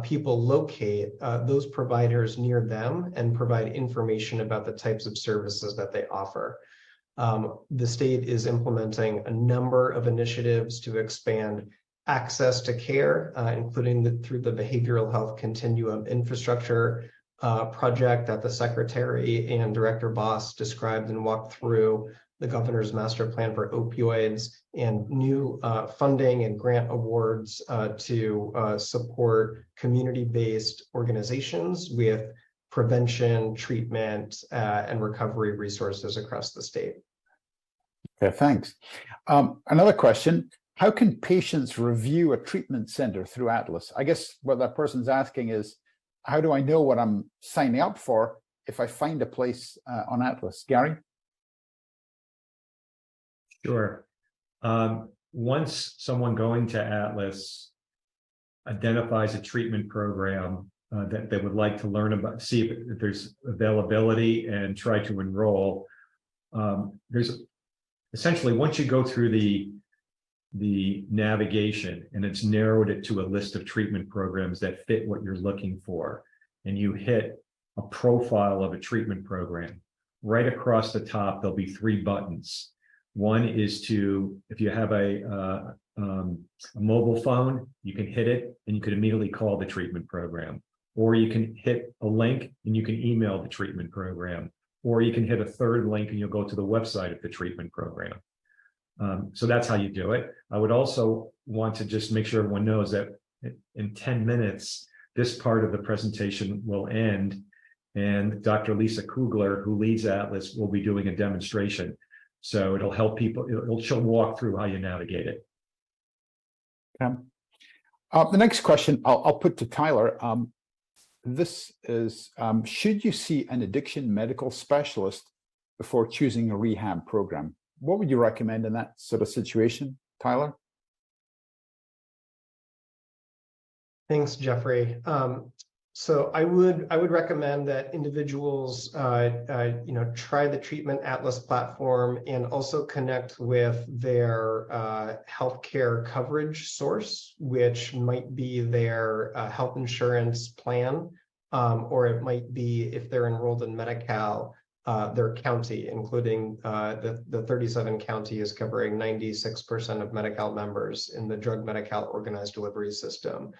people locate those providers near them and provide information about the types of services that they offer. The state is implementing a number of initiatives to expand access to care, including through the Behavioral Health Continuum Infrastructure project that the Secretary and Director Baass described and walked through, the Governor's Master Plan for Opioids, and new funding and grant awards to support community-based organizations with prevention, treatment, and recovery resources across the state. Okay, thanks. Another question, how can patients review a treatment center through Atlas? I guess what that person's asking is, how do I know what I'm signing up for if I find a place on Atlas? Gary? Sure. Once someone going to Atlas identifies a treatment program that they would like to learn about, see if there's availability and try to enroll, there's essentially, once you go through the navigation and it's narrowed it to a list of treatment programs that fit what you're looking for, and you hit a profile of a treatment program, right across the top, there'll be 3 buttons. One is to, if you have a mobile phone, you can hit it and you can immediately call the treatment program. Or you can hit a link and you can email the treatment program. Or you can hit a third link and you'll go to the website of the treatment program. So that's how you do it. I would also want to just make sure everyone knows that in 10 minutes, this part of the presentation will end, and Dr. Lisa Kugler, who leads Atlas, will be doing a demonstration. So it'll help people, she'll walk through how you navigate it. Okay. The next question I'll put to Tyler. This is, should you see an addiction medical specialist before choosing a rehab program? What would you recommend in that sort of situation, Tyler? Thanks, Jeffrey. So I would recommend that individuals try the Treatment Atlas platform and also connect with their healthcare coverage source, which might be their health insurance plan, or it might be, if they're enrolled in Medi-Cal, their county, including the 37 counties covering 96% of Medi-Cal members in the Drug Medi-Cal organized delivery system.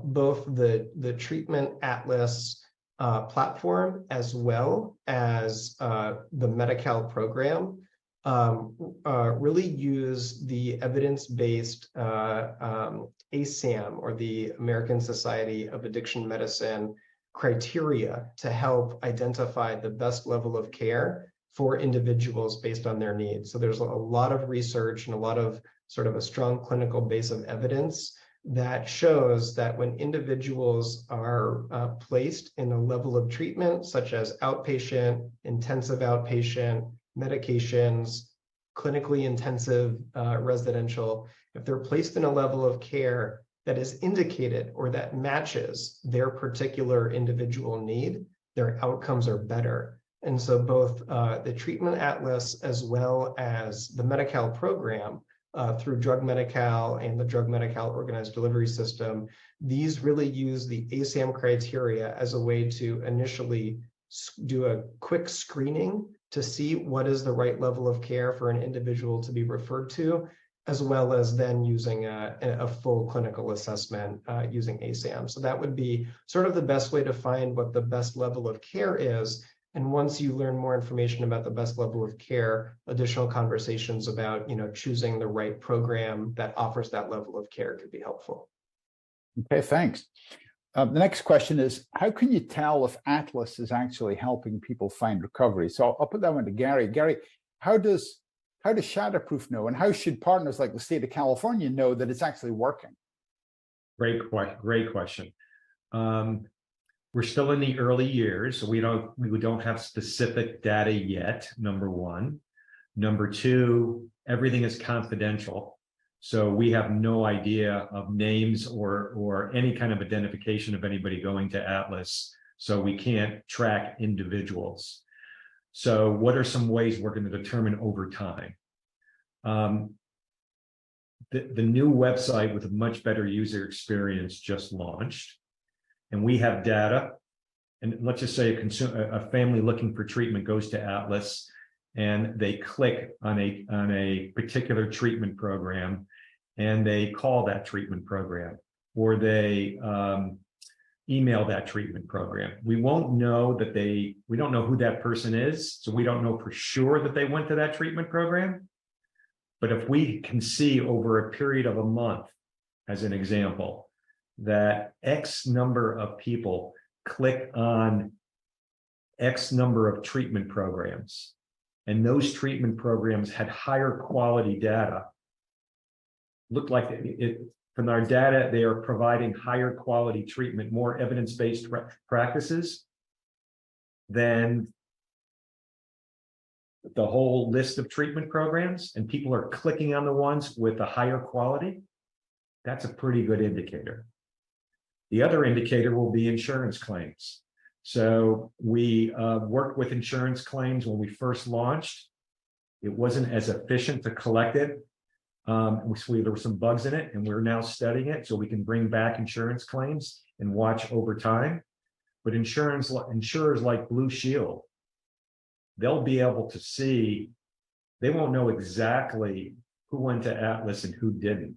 Both the Treatment Atlas platform as well as the Medi-Cal program really use the evidence-based ASAM, or the American Society of Addiction Medicine, criteria to help identify the best level of care for individuals based on their needs. So there's a lot of research and a lot of sort of a strong clinical base of evidence that shows that when individuals are placed in a level of treatment, such as outpatient, intensive outpatient, medications, clinically intensive residential, if they're placed in a level of care that is indicated or that matches their particular individual need, their outcomes are better. And so both the Treatment Atlas as well as the Medi-Cal program through Drug Medi-Cal and the Drug Medi-Cal organized delivery system, these really use the ASAM criteria as a way to initially do a quick screening to see what is the right level of care for an individual to be referred to, as well as then using a full clinical assessment using ASAM. So that would be sort of the best way to find what the best level of care is. And once you learn more information about the best level of care, additional conversations about choosing the right program that offers that level of care could be helpful. Okay, thanks. The next question is, how can you tell if Atlas is actually helping people find recovery? So I'll put that one to Gary. Gary, how does How does Shatterproof know? And how should partners like the state of California know that it's actually working? Great question. We're still in the early years, so we don't have specific data yet, number one. Number two, everything is confidential. So we have no idea of names or any kind of identification of anybody going to Atlas. So we can't track individuals. So what are some ways we're going to determine over time? The new website with a much better user experience just launched, and we have data. And let's just say a family looking for treatment goes to Atlas, and they click on a particular treatment program, and they call that treatment program, or they email that treatment program. We won't know that we don't know who that person is, so we don't know for sure that they went to that treatment program. But if we can see over a period of a month, as an example, that X number of people click on X number of treatment programs, and those treatment programs had higher quality data, looked like from our data, they are providing higher quality treatment, more evidence-based practices than the whole list of treatment programs, and people are clicking on the ones with a higher quality. That's a pretty good indicator. The other indicator will be insurance claims. So we worked with insurance claims when we first launched. It wasn't as efficient to collect it. There were some bugs in it, and we're now studying it so we can bring back insurance claims and watch over time. But insurers like Blue Shield, they'll be able to see, they won't know exactly who went to Atlas and who didn't,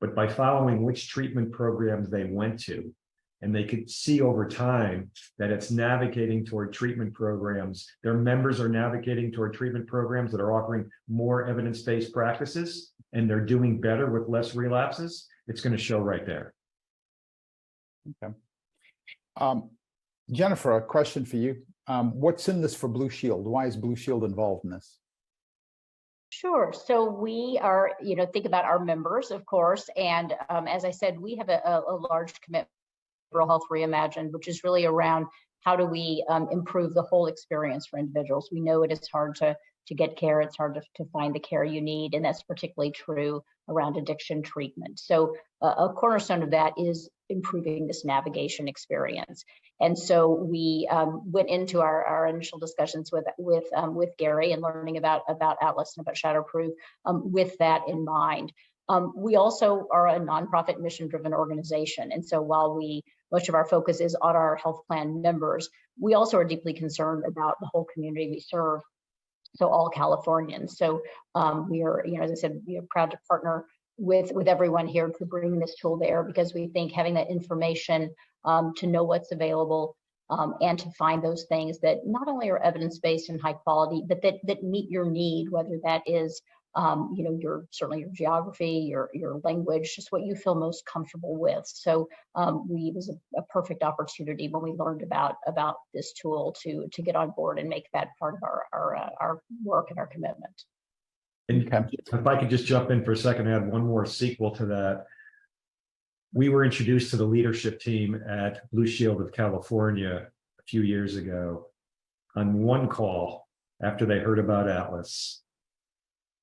but by following which treatment programs they went to, and they could see over time that it's navigating toward treatment programs. Their members are navigating toward treatment programs that are offering more evidence-based practices, and they're doing better with less relapses. It's going to show right there. Okay. Jennifer, a question for you. What's in this for Blue Shield? Why is Blue Shield involved in this? Sure. So we are, think about our members, of course. And as I said, we have a large commitment for Health Reimagined, which is really around how do we improve the whole experience for individuals. We know it is hard to get care. It's hard to find the care you need. And that's particularly true around addiction treatment. So a cornerstone of that is improving this navigation experience. And so we went into our initial discussions with Gary and learning about Atlas and about Shatterproof with that in mind. We also are a nonprofit mission-driven organization. And so while much of our focus is on our health plan members, we also are deeply concerned about the whole community we serve. So all Californians. So we are, as I said, we are proud to partner with everyone here to bring this tool there, because we think having that information to know what's available and to find those things that not only are evidence-based and high quality, but that meet your need, whether that is certainly your geography, your language, just what you feel most comfortable with. So it was a perfect opportunity when we learned about this tool to get on board and make that part of our work and our commitment. And if I could just jump in for a second, add one more sequel to that. We were introduced to the leadership team at Blue Shield of California a few years ago on one call after they heard about Atlas.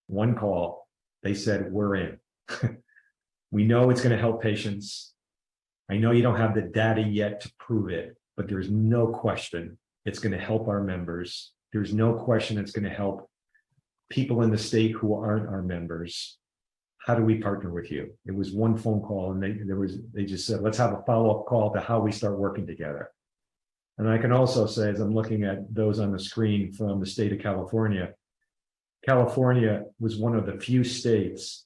One call, they said, we're in. We know it's going to help patients. I know you don't have the data yet to prove it, but there's no question it's going to help our members. There's no question it's going to help people in the state who aren't our members. How do we partner with you? It was one phone call, and they just said, let's have a follow-up call to how we start working together. And I can also say, as I'm looking at those on the screen from the state of California, California was one of the few states,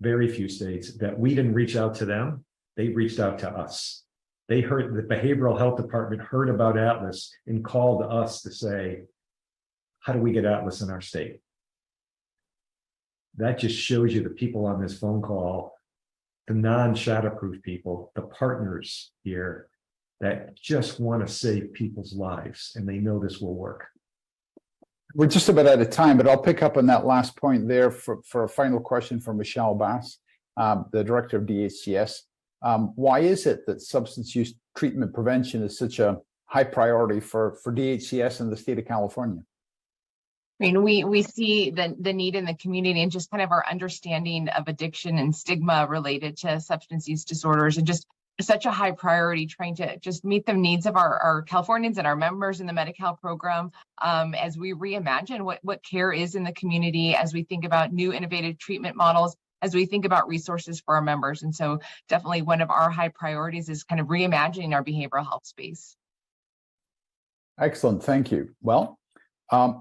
very few states, that we didn't reach out to them. They reached out to us. They heard, the behavioral health department heard about Atlas and called us to say, how do we get Atlas in our state? That just shows you the people on this phone call, the non-Shatterproof people, the partners here that just want to save people's lives, and they know this will work. We're just about out of time, but I'll pick up on that last point there for a final question from Michelle Baass, the director of DHCS. Why is it that substance use treatment prevention is such a high priority for DHCS in the state of California? I mean, we see the need in the community and just kind of our understanding of addiction and stigma related to substance use disorders, and just such a high priority trying to just meet the needs of our Californians and our members in the Medi-Cal program as we reimagine what care is in the community, as we think about new innovative treatment models, as we think about resources for our members. And so definitely one of our high priorities is kind of reimagining our behavioral health space. Excellent, thank you. Well,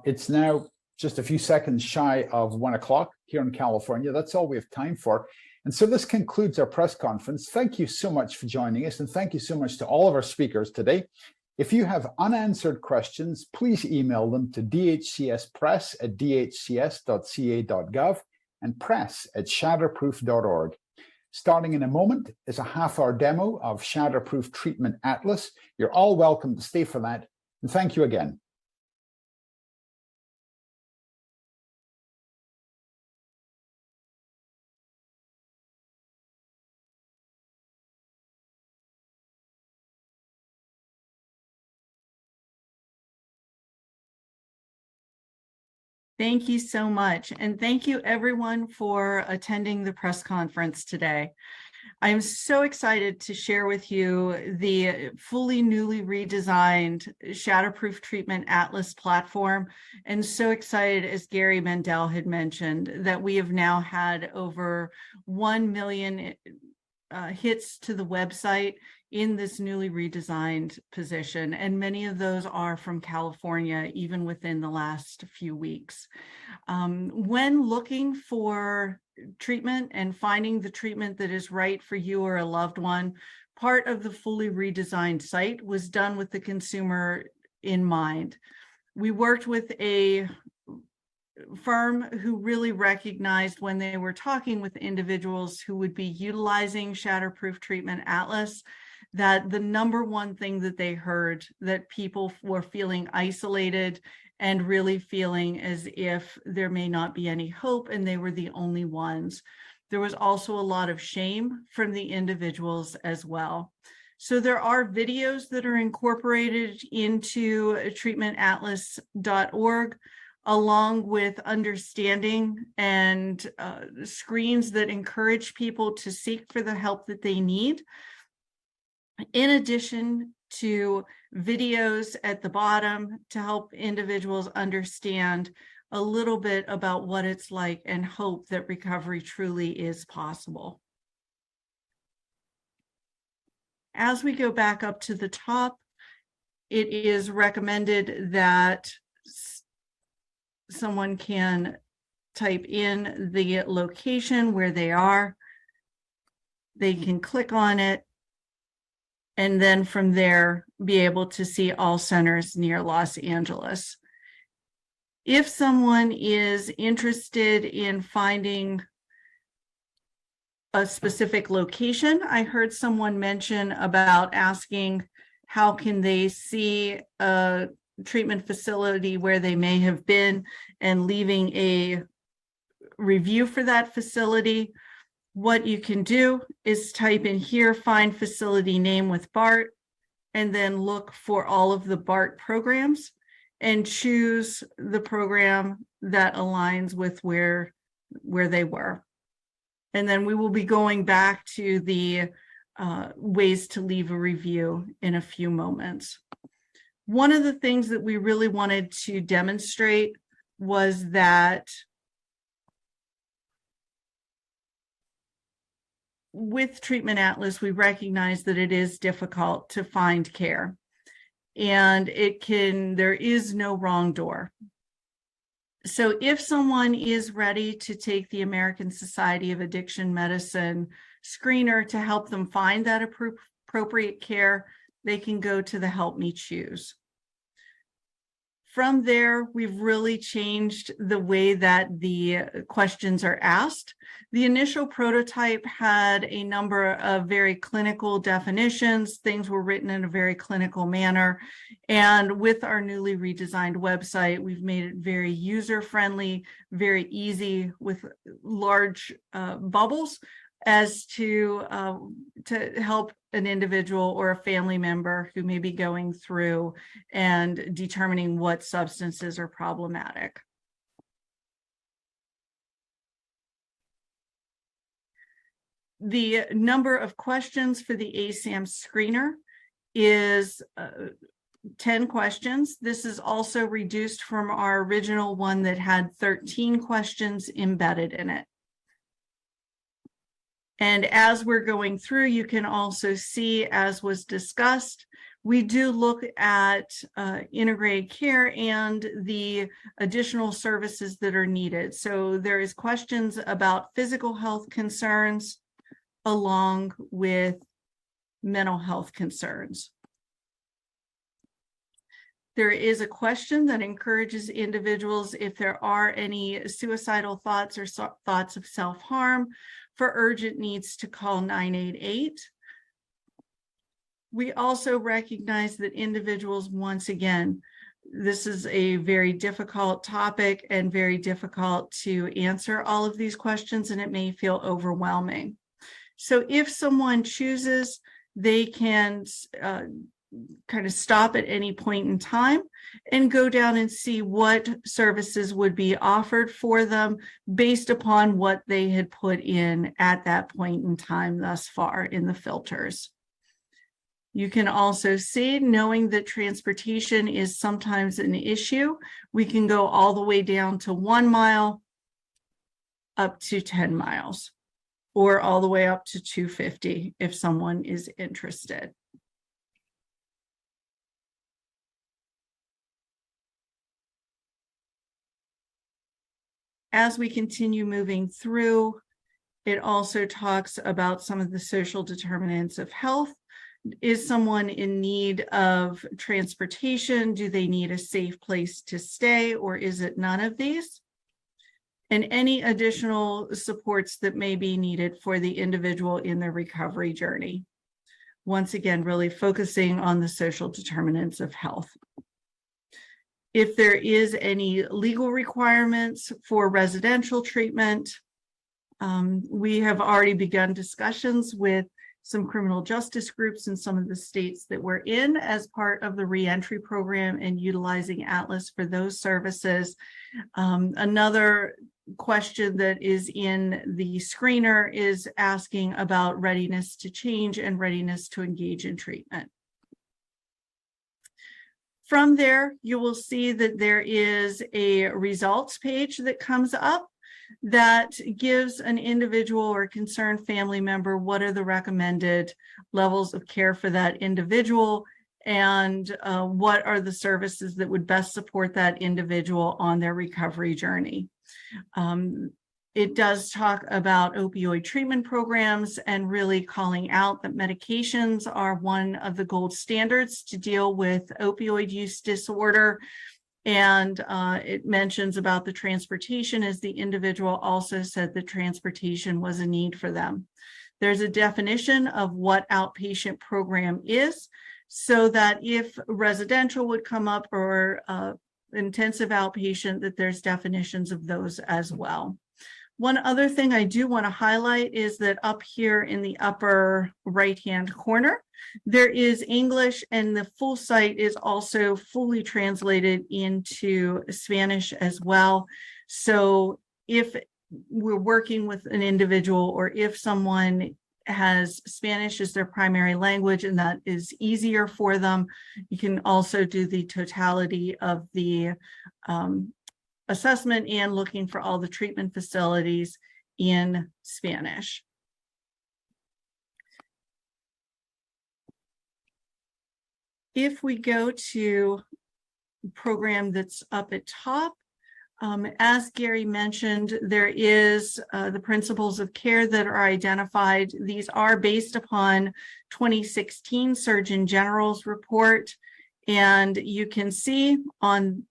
it's now just a few seconds shy of 1 o'clock here in California. That's all we have time for. And so this concludes our press conference. Thank you so much for joining us, and thank you so much to all of our speakers today. If you have unanswered questions, please email them to dhcspress@dhcs.ca.gov and press@shatterproof.org. Starting in a moment is a half-hour demo of Shatterproof Treatment Atlas. You're all welcome to stay for that, and thank you again. Thank you so much. And thank you everyone for attending the press conference today. I am so excited to share with you the newly redesigned Shatterproof Treatment Atlas platform. And so excited, as Gary Mendell had mentioned, that we have now had over 1 million hits to the website in this newly redesigned position, and many of those are from California, even within the last few weeks. When looking for treatment and finding the treatment that is right for you or a loved one, part of the fully redesigned site was done with the consumer in mind. We worked with a firm who really recognized when they were talking with individuals who would be utilizing Shatterproof Treatment Atlas, that the number one thing that they heard, that people were feeling isolated and really feeling as if there may not be any hope and they were the only ones. There was also a lot of shame from the individuals as well. So there are videos that are incorporated into treatmentatlas.org, along with understanding and screens that encourage people to seek for the help that they need. In addition to videos at the bottom to help individuals understand a little bit about what it's like and hope that recovery truly is possible. As we go back up to the top, it is recommended that someone can type in the location where they are. They can click on it, and then from there, be able to see all centers near Los Angeles. If someone is interested in finding a specific location, I heard someone mention about asking how can they see a treatment facility where they may have been and leaving a review for that facility. What you can do is type in here, find facility name with BART, and then look for all of the BART programs and choose the program that aligns with where they were. And then we will be going back to the ways to leave a review in a few moments. One of the things that we really wanted to demonstrate was that with Treatment Atlas, we recognize that it is difficult to find care, and there is no wrong door. So if someone is ready to take the American Society of Addiction Medicine screener to help them find that appropriate care, they can go to the Help Me Choose. From there, we've really changed the way that the questions are asked. The initial prototype had a number of very clinical definitions. Things were written in a very clinical manner. And with our newly redesigned website, we've made it very user-friendly, very easy with large bubbles as to help an individual or a family member who may be going through and determining what substances are problematic. The number of questions for the ASAM screener is 10 questions. This is also reduced from our original one that had 13 questions embedded in it. And as we're going through, you can also see, as was discussed, we do look at integrated care and the additional services that are needed. So there is questions about physical health concerns along with mental health concerns. There is a question that encourages individuals, if there are any suicidal thoughts or thoughts of self-harm, for urgent needs to call 988. We also recognize that individuals, once again, this is a very difficult topic and very difficult to answer all of these questions, and it may feel overwhelming. So if someone chooses, they can kind of stop at any point in time and go down and see what services would be offered for them based upon what they had put in at that point in time thus far in the filters. You can also see, knowing that transportation is sometimes an issue, we can go all the way down to 1 mile up to 10 miles, or all the way up to 250 if someone is interested. As we continue moving through, it also talks about some of the social determinants of health. Is someone in need of transportation? Do they need a safe place to stay, or is it none of these? And any additional supports that may be needed for the individual in their recovery journey. Once again, really focusing on the social determinants of health. If there is any legal requirements for residential treatment, we have already begun discussions with some criminal justice groups in some of the states that we're in as part of the reentry program and utilizing Atlas for those services. Another question that is in the screener is asking about readiness to change and readiness to engage in treatment. From there, you will see that there is a results page that comes up that gives an individual or concerned family member what are the recommended levels of care for that individual and what are the services that would best support that individual on their recovery journey. It does talk about opioid treatment programs and really calling out that medications are one of the gold standards to deal with opioid use disorder. And it mentions about the transportation, as the individual also said that transportation was a need for them. There's a definition of what outpatient program is, so that if residential would come up or intensive outpatient, that there's definitions of those as well. One other thing I do want to highlight is that up here in the upper right-hand corner, there is English, and the full site is also fully translated into Spanish as well. So if we're working with an individual, or if someone has Spanish as their primary language and that is easier for them, you can also do the totality of the assessment and looking for all the treatment facilities in Spanish. If we go to the program that's up at top, as Gary mentioned, there is the principles of care that are identified. These are based upon 2016 Surgeon General's report. And you can see on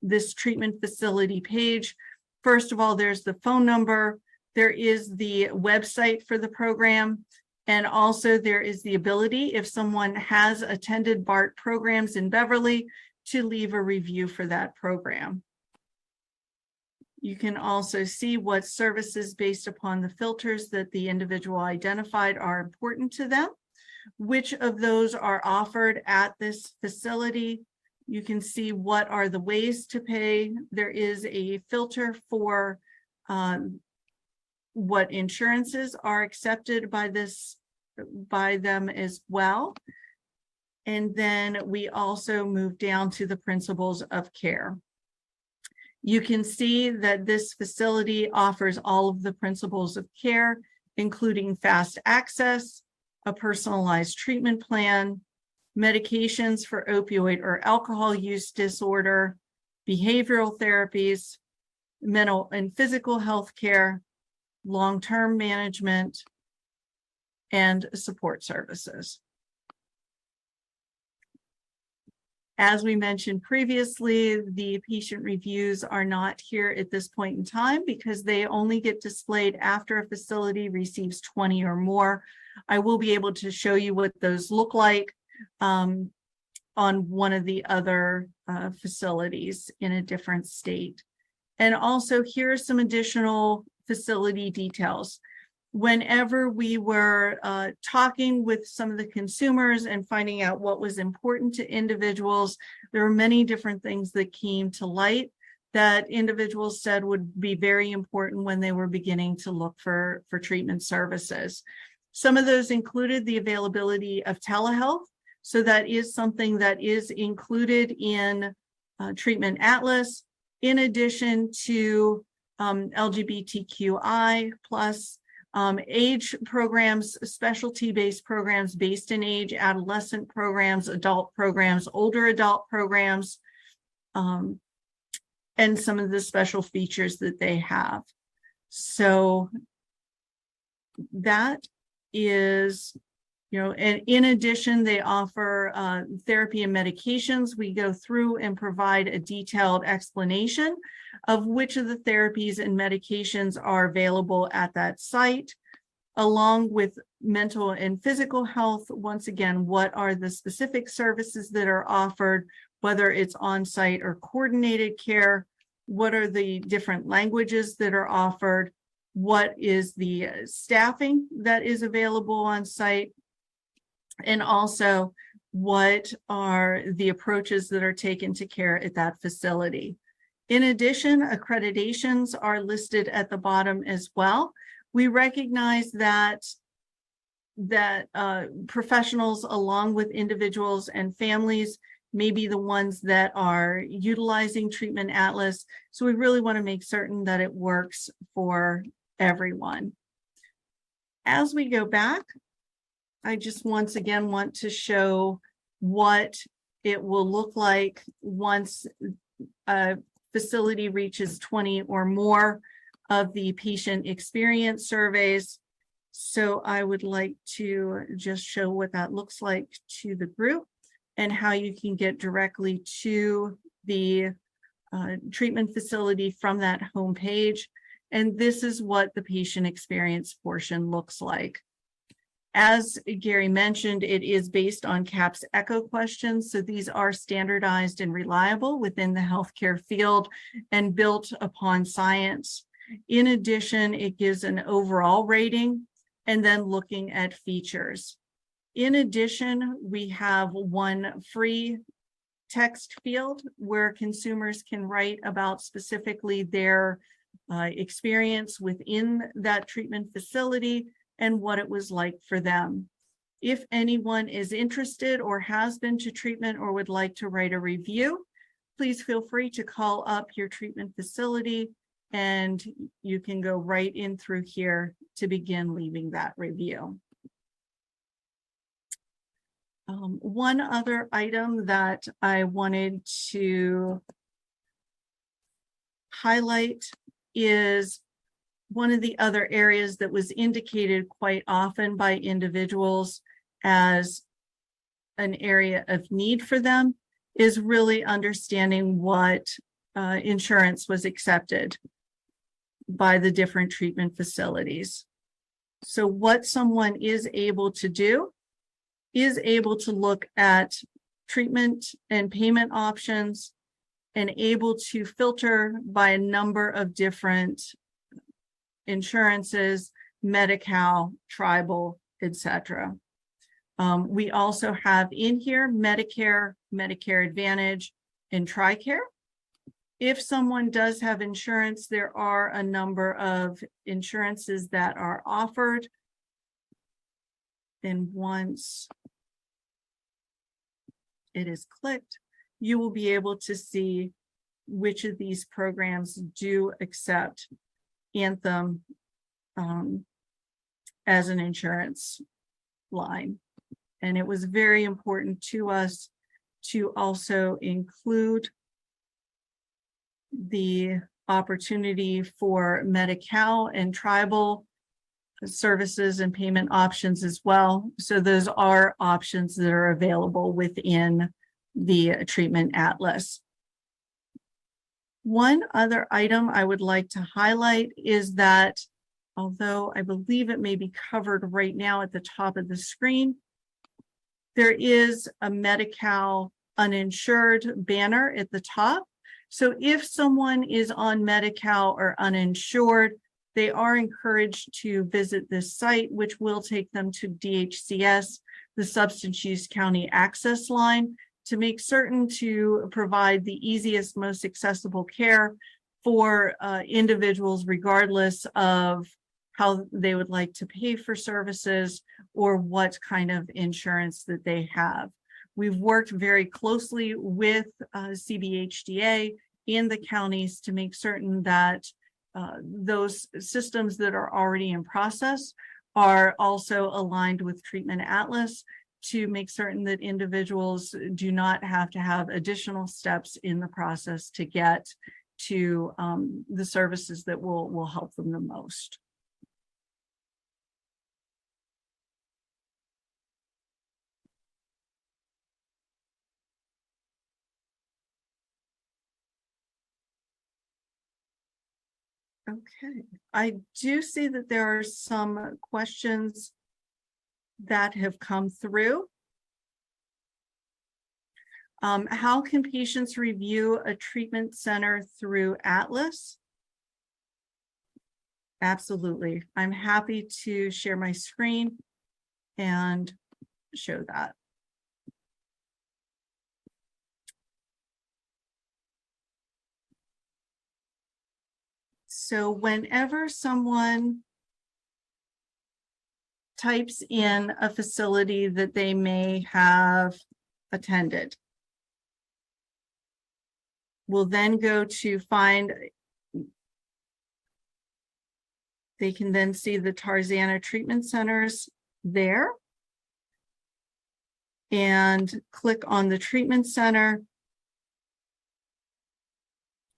this treatment facility page. First of all, there's the phone number, there is the website for the program, and also there is the ability, if someone has attended BART programs in Beverly, to leave a review for that program. You can also see what services based upon the filters that the individual identified are important to them, which of those are offered at this facility. You can see what are the ways to pay. There is a filter for what insurances are accepted by them as well. And then we also move down to the principles of care. You can see that this facility offers all of the principles of care, including fast access, a personalized treatment plan, medications for opioid or alcohol use disorder, behavioral therapies, mental and physical health care, long-term management, and support services. As we mentioned previously, the patient reviews are not here at this point in time because they only get displayed after a facility receives 20 or more. I will be able to show you what those look like on one of the other facilities in a different state. And also, here are some additional facility details. Whenever we were talking with some of the consumers and finding out what was important to individuals, there were many different things that came to light that individuals said would be very important when they were beginning to look for treatment services. Some of those included the availability of telehealth. So that is something that is included in Treatment Atlas, in addition to LGBTQI plus age programs, specialty-based programs based in age, adolescent programs, adult programs, older adult programs, and some of the special features that they have. So that is, and in addition, they offer therapy and medications. We go through and provide a detailed explanation of which of the therapies and medications are available at that site, along with mental and physical health. Once again, what are the specific services that are offered, whether it's on-site or coordinated care? What are the different languages that are offered? What is the staffing that is available on site? And also, what are the approaches that are taken to care at that facility? In addition, accreditations are listed at the bottom as well. We recognize that professionals, along with individuals and families, may be the ones that are utilizing Treatment Atlas. So we really want to make certain that it works for everyone. As we go back, I just once again want to show what it will look like once a facility reaches 20 or more of the patient experience surveys. So I would like to just show what that looks like to the group and how you can get directly to the treatment facility from that homepage. And this is what the patient experience portion looks like. As Gary mentioned, it is based on CAAPP's echo questions. So these are standardized and reliable within the healthcare field and built upon science. In addition, it gives an overall rating and then looking at features. In addition, we have one free text field where consumers can write about specifically their experience within that treatment facility and what it was like for them. If anyone is interested or has been to treatment or would like to write a review, please feel free to call up your treatment facility and you can go right in through here to begin leaving that review. One other item that I wanted to highlight is one of the other areas that was indicated quite often by individuals as an area of need for them is really understanding what insurance was accepted by the different treatment facilities. So what someone is able to do is able to look at treatment and payment options and able to filter by a number of different insurances, Medi-Cal, tribal, etc. We also have in here Medicare, Medicare Advantage, and TRICARE. If someone does have insurance, there are a number of insurances that are offered. And once it is clicked, you will be able to see which of these programs do accept Anthem as an insurance line. And it was very important to us to also include the opportunity for Medi-Cal and tribal services and payment options as well. So those are options that are available within the treatment atlas. One other item I would like to highlight is that, although I believe it may be covered right now at the top of the screen, there is a Medi-Cal uninsured banner at the top. So if someone is on Medi-Cal or uninsured, they are encouraged to visit this site, which will take them to DHCS, the Substance Use County Access Line, to make certain to provide the easiest, most accessible care for individuals, regardless of how they would like to pay for services or what kind of insurance that they have. We've worked very closely with CBHDA and the counties to make certain that those systems that are already in process are also aligned with Treatment Atlas to make certain that individuals do not have to have additional steps in the process to get to the services that will help them the most. Okay, I do see that there are some questions that have come through. How can patients review a treatment center through Atlas? Absolutely. I'm happy to share my screen and show that. So whenever someone types in a facility that they may have attended, we'll then go to find, they can then see the Tarzana treatment centers there and click on the treatment center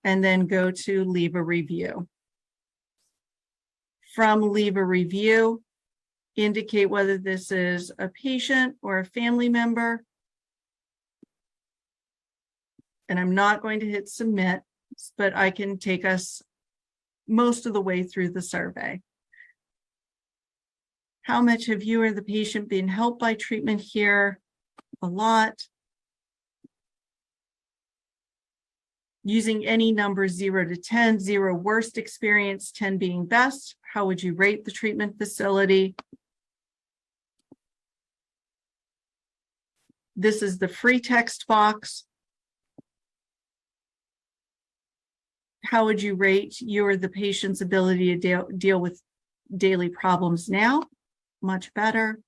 and then go to leave a review. From leave a review, indicate whether this is a patient or a family member. And I'm not going to hit submit, but I can take us most of the way through the survey. How much have you or the patient been helped by treatment here? A lot. Using any number 0 to 10, 0 worst experience, 10 being best, how would you rate the treatment facility? This is the free text box. How would you rate you or the patient's ability to deal with daily problems now? Much better.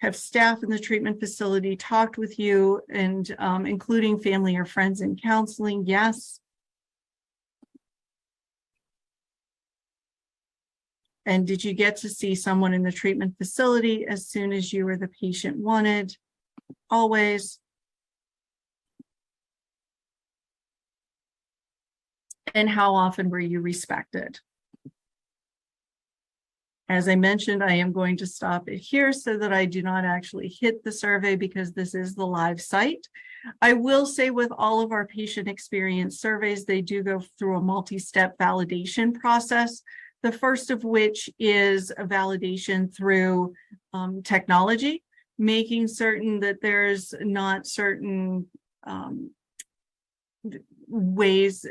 Have staff in the treatment facility talked with you and including family or friends in counseling? Yes. And did you get to see someone in the treatment facility as soon as you or the patient wanted? Always. And how often were you respected? As I mentioned, I am going to stop it here so that I do not actually hit the survey because this is the live site. I will say with all of our patient experience surveys, they do go through a multi-step validation process. The first of which is a validation through technology, making certain that there's not certain ways,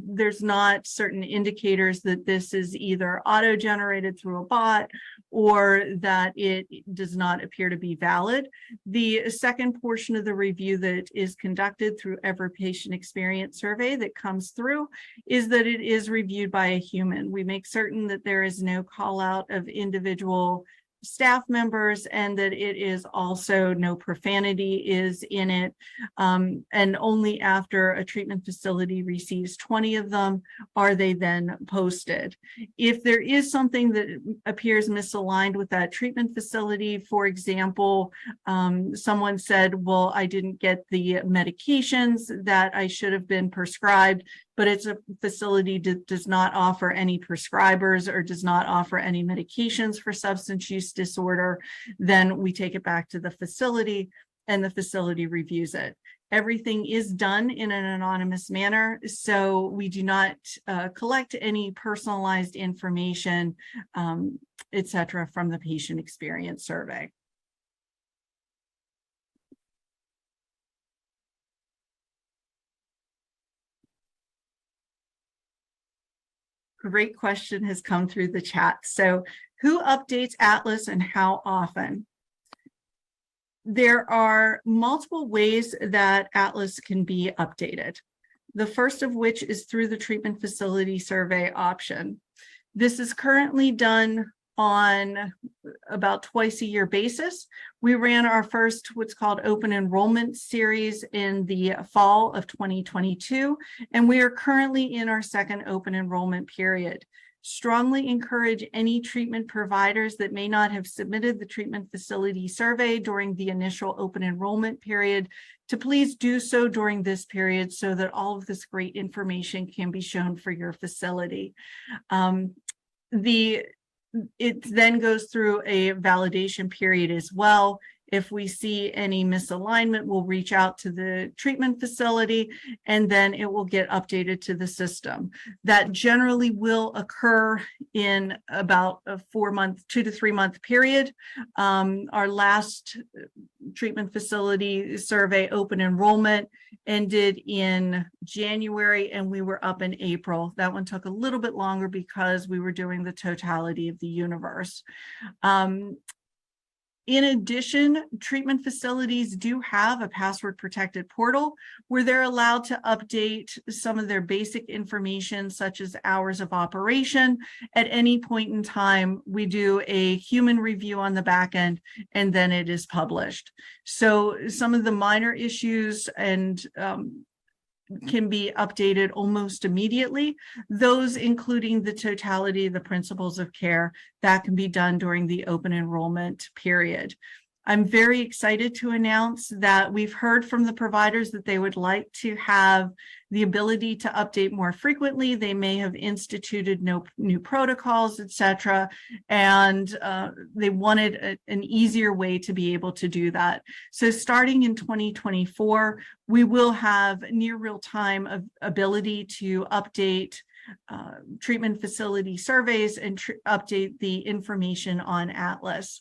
there's not certain indicators that this is either auto-generated through a bot or that it does not appear to be valid. The second portion of the review that is conducted through every patient experience survey that comes through is that it is reviewed by a human. We make certain that there is no call out of individual staff members and that it is also no profanity is in it. And only after a treatment facility receives 20 of them are they then posted. If there is something that appears misaligned with that treatment facility, for example, someone said, well, I didn't get the medications that I should have been prescribed, but it's a facility that does not offer any prescribers or does not offer any medications for substance use disorder, then we take it back to the facility and the facility reviews it. Everything is done in an anonymous manner, so we do not collect any personalized information, et cetera, from the patient experience survey. Great question has come through the chat. So who updates Atlas and how often? There are multiple ways that Atlas can be updated. The first of which is through the treatment facility survey option. This is currently done on about twice a year basis. We ran our first what's called open enrollment series in the fall of 2022, and we are currently in our second open enrollment period. Strongly encourage any treatment providers that may not have submitted the treatment facility survey during the initial open enrollment period to please do so during this period so that all of this great information can be shown for your facility. It then goes through a validation period as well. If we see any misalignment, we'll reach out to the treatment facility and then it will get updated to the system. That generally will occur in about a 2 to 3 month period. Our last treatment facility survey open enrollment ended in January and we were up in April. That one took a little bit longer because we were doing the totality of the universe. In addition, treatment facilities do have a password protected portal where they're allowed to update some of their basic information, such as hours of operation. At any point in time, we do a human review on the back end, and then it is published. So some of the minor issues and can be updated almost immediately. Those including the totality of the principles of care that can be done during the open enrollment period. I'm very excited to announce that we've heard from the providers that they would like to have the ability to update more frequently. They may have instituted new protocols, et cetera, and they wanted an easier way to be able to do that. So starting in 2024, we will have near real-time ability to update treatment facility surveys and update the information on Atlas.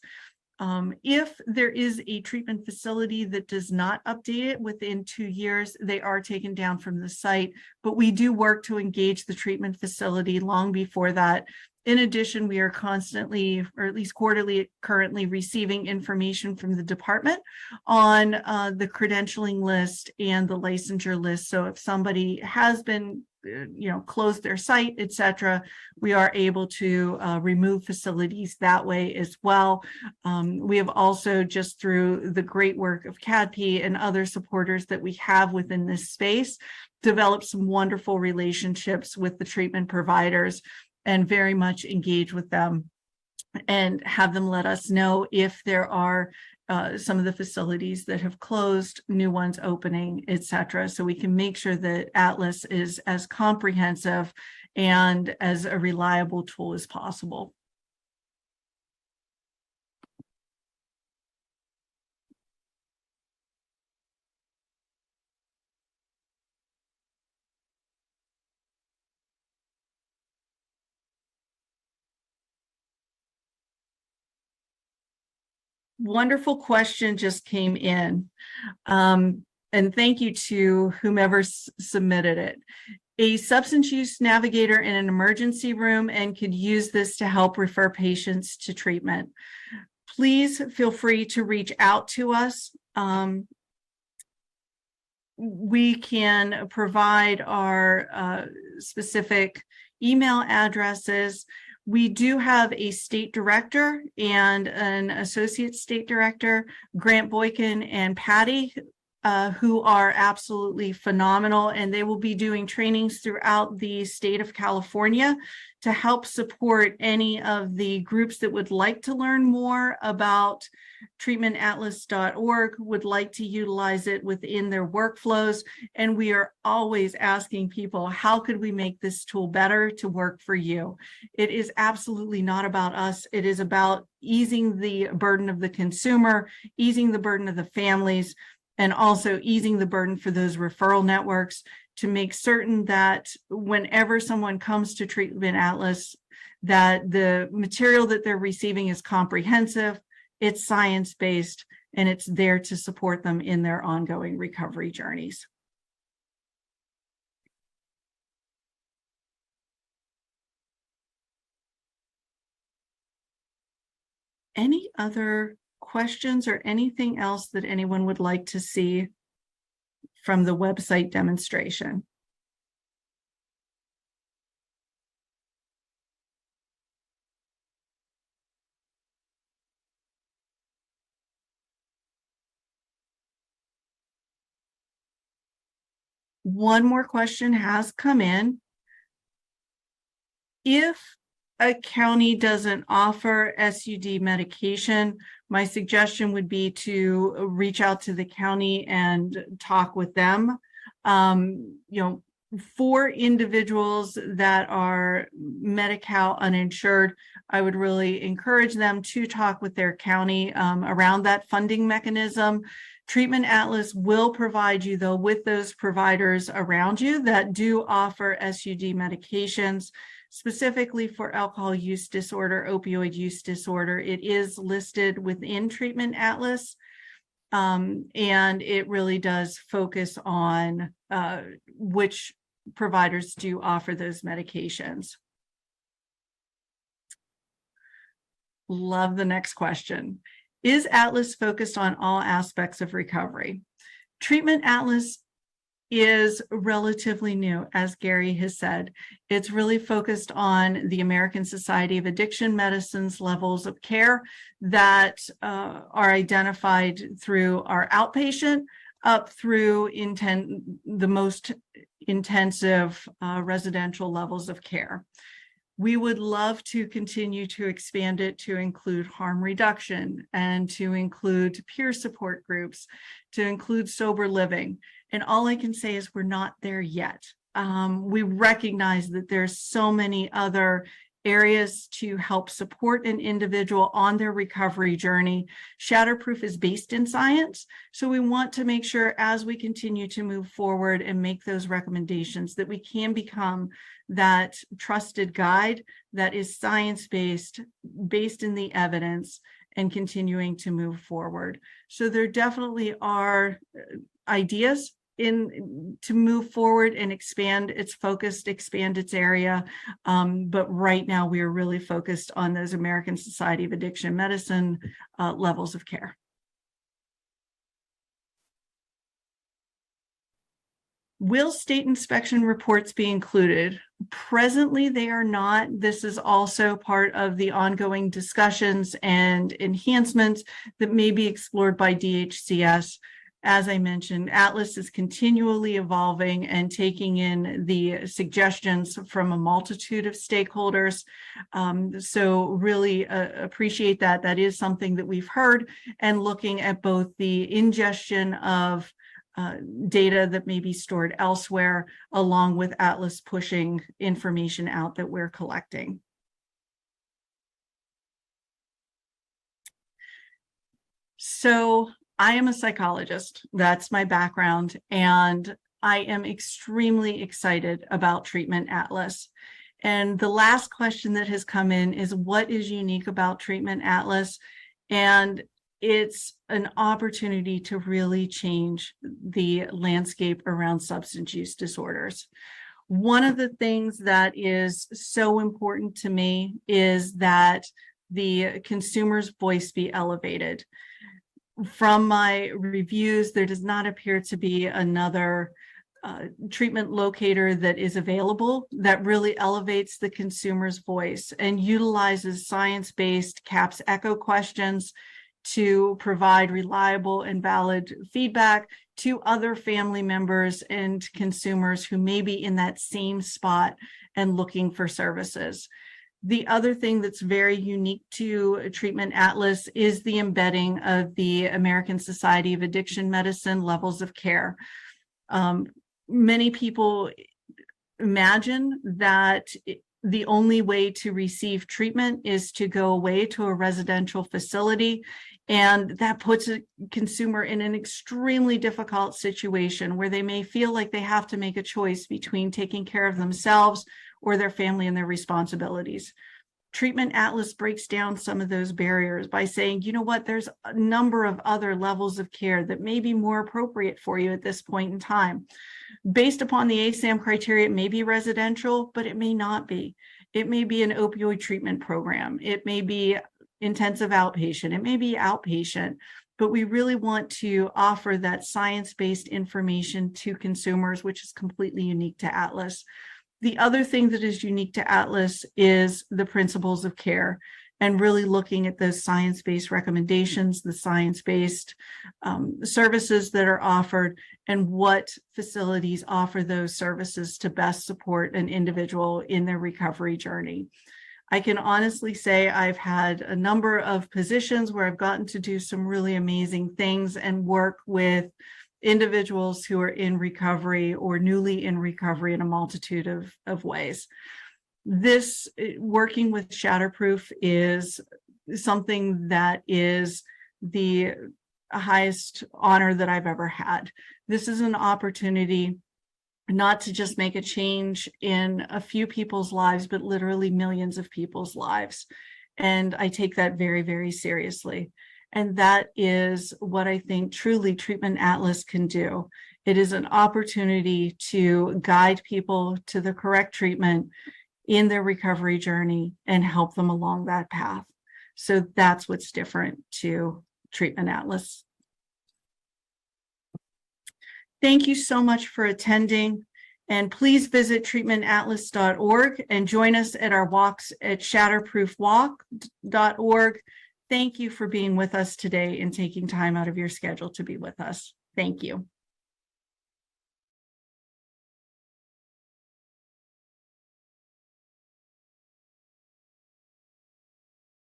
If there is a treatment facility that does not update it within 2 years, they are taken down from the site, but we do work to engage the treatment facility long before that. In addition, we are constantly, or at least quarterly, currently receiving information from the department on the credentialing list and the licensure list. So if somebody has been close their site, et cetera, we are able to remove facilities that way as well. We have also, just through the great work of CCAADC and other supporters that we have within this space, developed some wonderful relationships with the treatment providers and very much engage with them and have them let us know if there are some of the facilities that have closed, new ones opening, et cetera, so we can make sure that Atlas is as comprehensive and as a reliable tool as possible. wonderful question just came in. And thank you to whomever submitted it. A substance use navigator in an emergency room and could use this to help refer patients to treatment. Please feel free to reach out to us. We can provide our specific email addresses. We do have a state director and an associate state director, Grant Boykin and Patty, who are absolutely phenomenal, and they will be doing trainings throughout the state of California to help support any of the groups that would like to learn more about treatmentatlas.org, would like to utilize it within their workflows. And we are always asking people, how could we make this tool better to work for you? It is absolutely not about us. It is about easing the burden of the consumer, easing the burden of the families, and also easing the burden for those referral networks to make certain that whenever someone comes to Treatment Atlas, that the material that they're receiving is comprehensive, it's science-based, and it's there to support them in their ongoing recovery journeys. Any other questions or anything else that anyone would like to see from the website demonstration? One more question has come in. If a county doesn't offer SUD medication, my suggestion would be to reach out to the county and talk with them. For individuals that are Medi-Cal uninsured, I would really encourage them to talk with their county around that funding mechanism. Treatment Atlas will provide you, though, with those providers around you that do offer SUD medications. Specifically for alcohol use disorder, opioid use disorder, it is listed within Treatment Atlas, and it really does focus on which providers do offer those medications. Love the next question. Is Atlas focused on all aspects of recovery? Treatment Atlas is relatively new, as Gary has said. It's really focused on the American Society of Addiction Medicine's levels of care that are identified through our outpatient up through the most intensive residential levels of care. We would love to continue to expand it to include harm reduction and to include peer support groups, to include sober living. And all I can say is we're not there yet. We recognize that there's so many other areas to help support an individual on their recovery journey. Shatterproof is based in science, so we want to make sure as we continue to move forward and make those recommendations that we can become that trusted guide that is science-based, based in the evidence, and continuing to move forward. So there definitely are ideas to move forward and expand its focus, expand its area. But right now we are really focused on those American Society of Addiction Medicine levels of care. Will state inspection reports be included? Presently, they are not. This is also part of the ongoing discussions and enhancements that may be explored by DHCS. As I mentioned, Atlas is continually evolving and taking in the suggestions from a multitude of stakeholders. So really appreciate that. That is something that we've heard, and looking at both the ingestion of data that may be stored elsewhere, along with Atlas pushing information out that we're collecting. So I am a psychologist. That's my background, and I am extremely excited about Treatment Atlas. And the last question that has come in is, what is unique about Treatment Atlas? And it's an opportunity to really change the landscape around substance use disorders. One of the things that is so important to me is that the consumer's voice be elevated. From my reviews, there does not appear to be another treatment locator that is available that really elevates the consumer's voice and utilizes science-based CAPS echo questions to provide reliable and valid feedback to other family members and consumers who may be in that same spot and looking for services. The other thing that's very unique to Treatment Atlas is the embedding of the American Society of Addiction Medicine levels of care. Many people imagine that the only way to receive treatment is to go away to a residential facility, and that puts a consumer in an extremely difficult situation where they may feel like they have to make a choice between taking care of themselves or their family and their responsibilities. Treatment Atlas breaks down some of those barriers by saying, you know what, there's a number of other levels of care that may be more appropriate for you at this point in time. Based upon the ASAM criteria, it may be residential, but it may not be. It may be an opioid treatment program. It may be intensive outpatient. It may be outpatient, but we really want to offer that science-based information to consumers, which is completely unique to Atlas. The other thing that is unique to Atlas is the principles of care and really looking at those science-based recommendations, the science-based services that are offered, and what facilities offer those services to best support an individual in their recovery journey. I can honestly say I've had a number of positions where I've gotten to do some really amazing things and work with individuals who are in recovery or newly in recovery in a multitude of ways. This working with Shatterproof is something that is the highest honor that I've ever had. This is an opportunity not to just make a change in a few people's lives, but literally millions of people's lives. And I take that very, very seriously. And that is what I think truly Treatment Atlas can do. It is an opportunity to guide people to the correct treatment in their recovery journey and help them along that path. So that's what's different to Treatment Atlas. Thank you so much for attending, and please visit treatmentatlas.org and join us at our walks at shatterproofwalk.org. Thank you for being with us today and taking time out of your schedule to be with us. Thank you.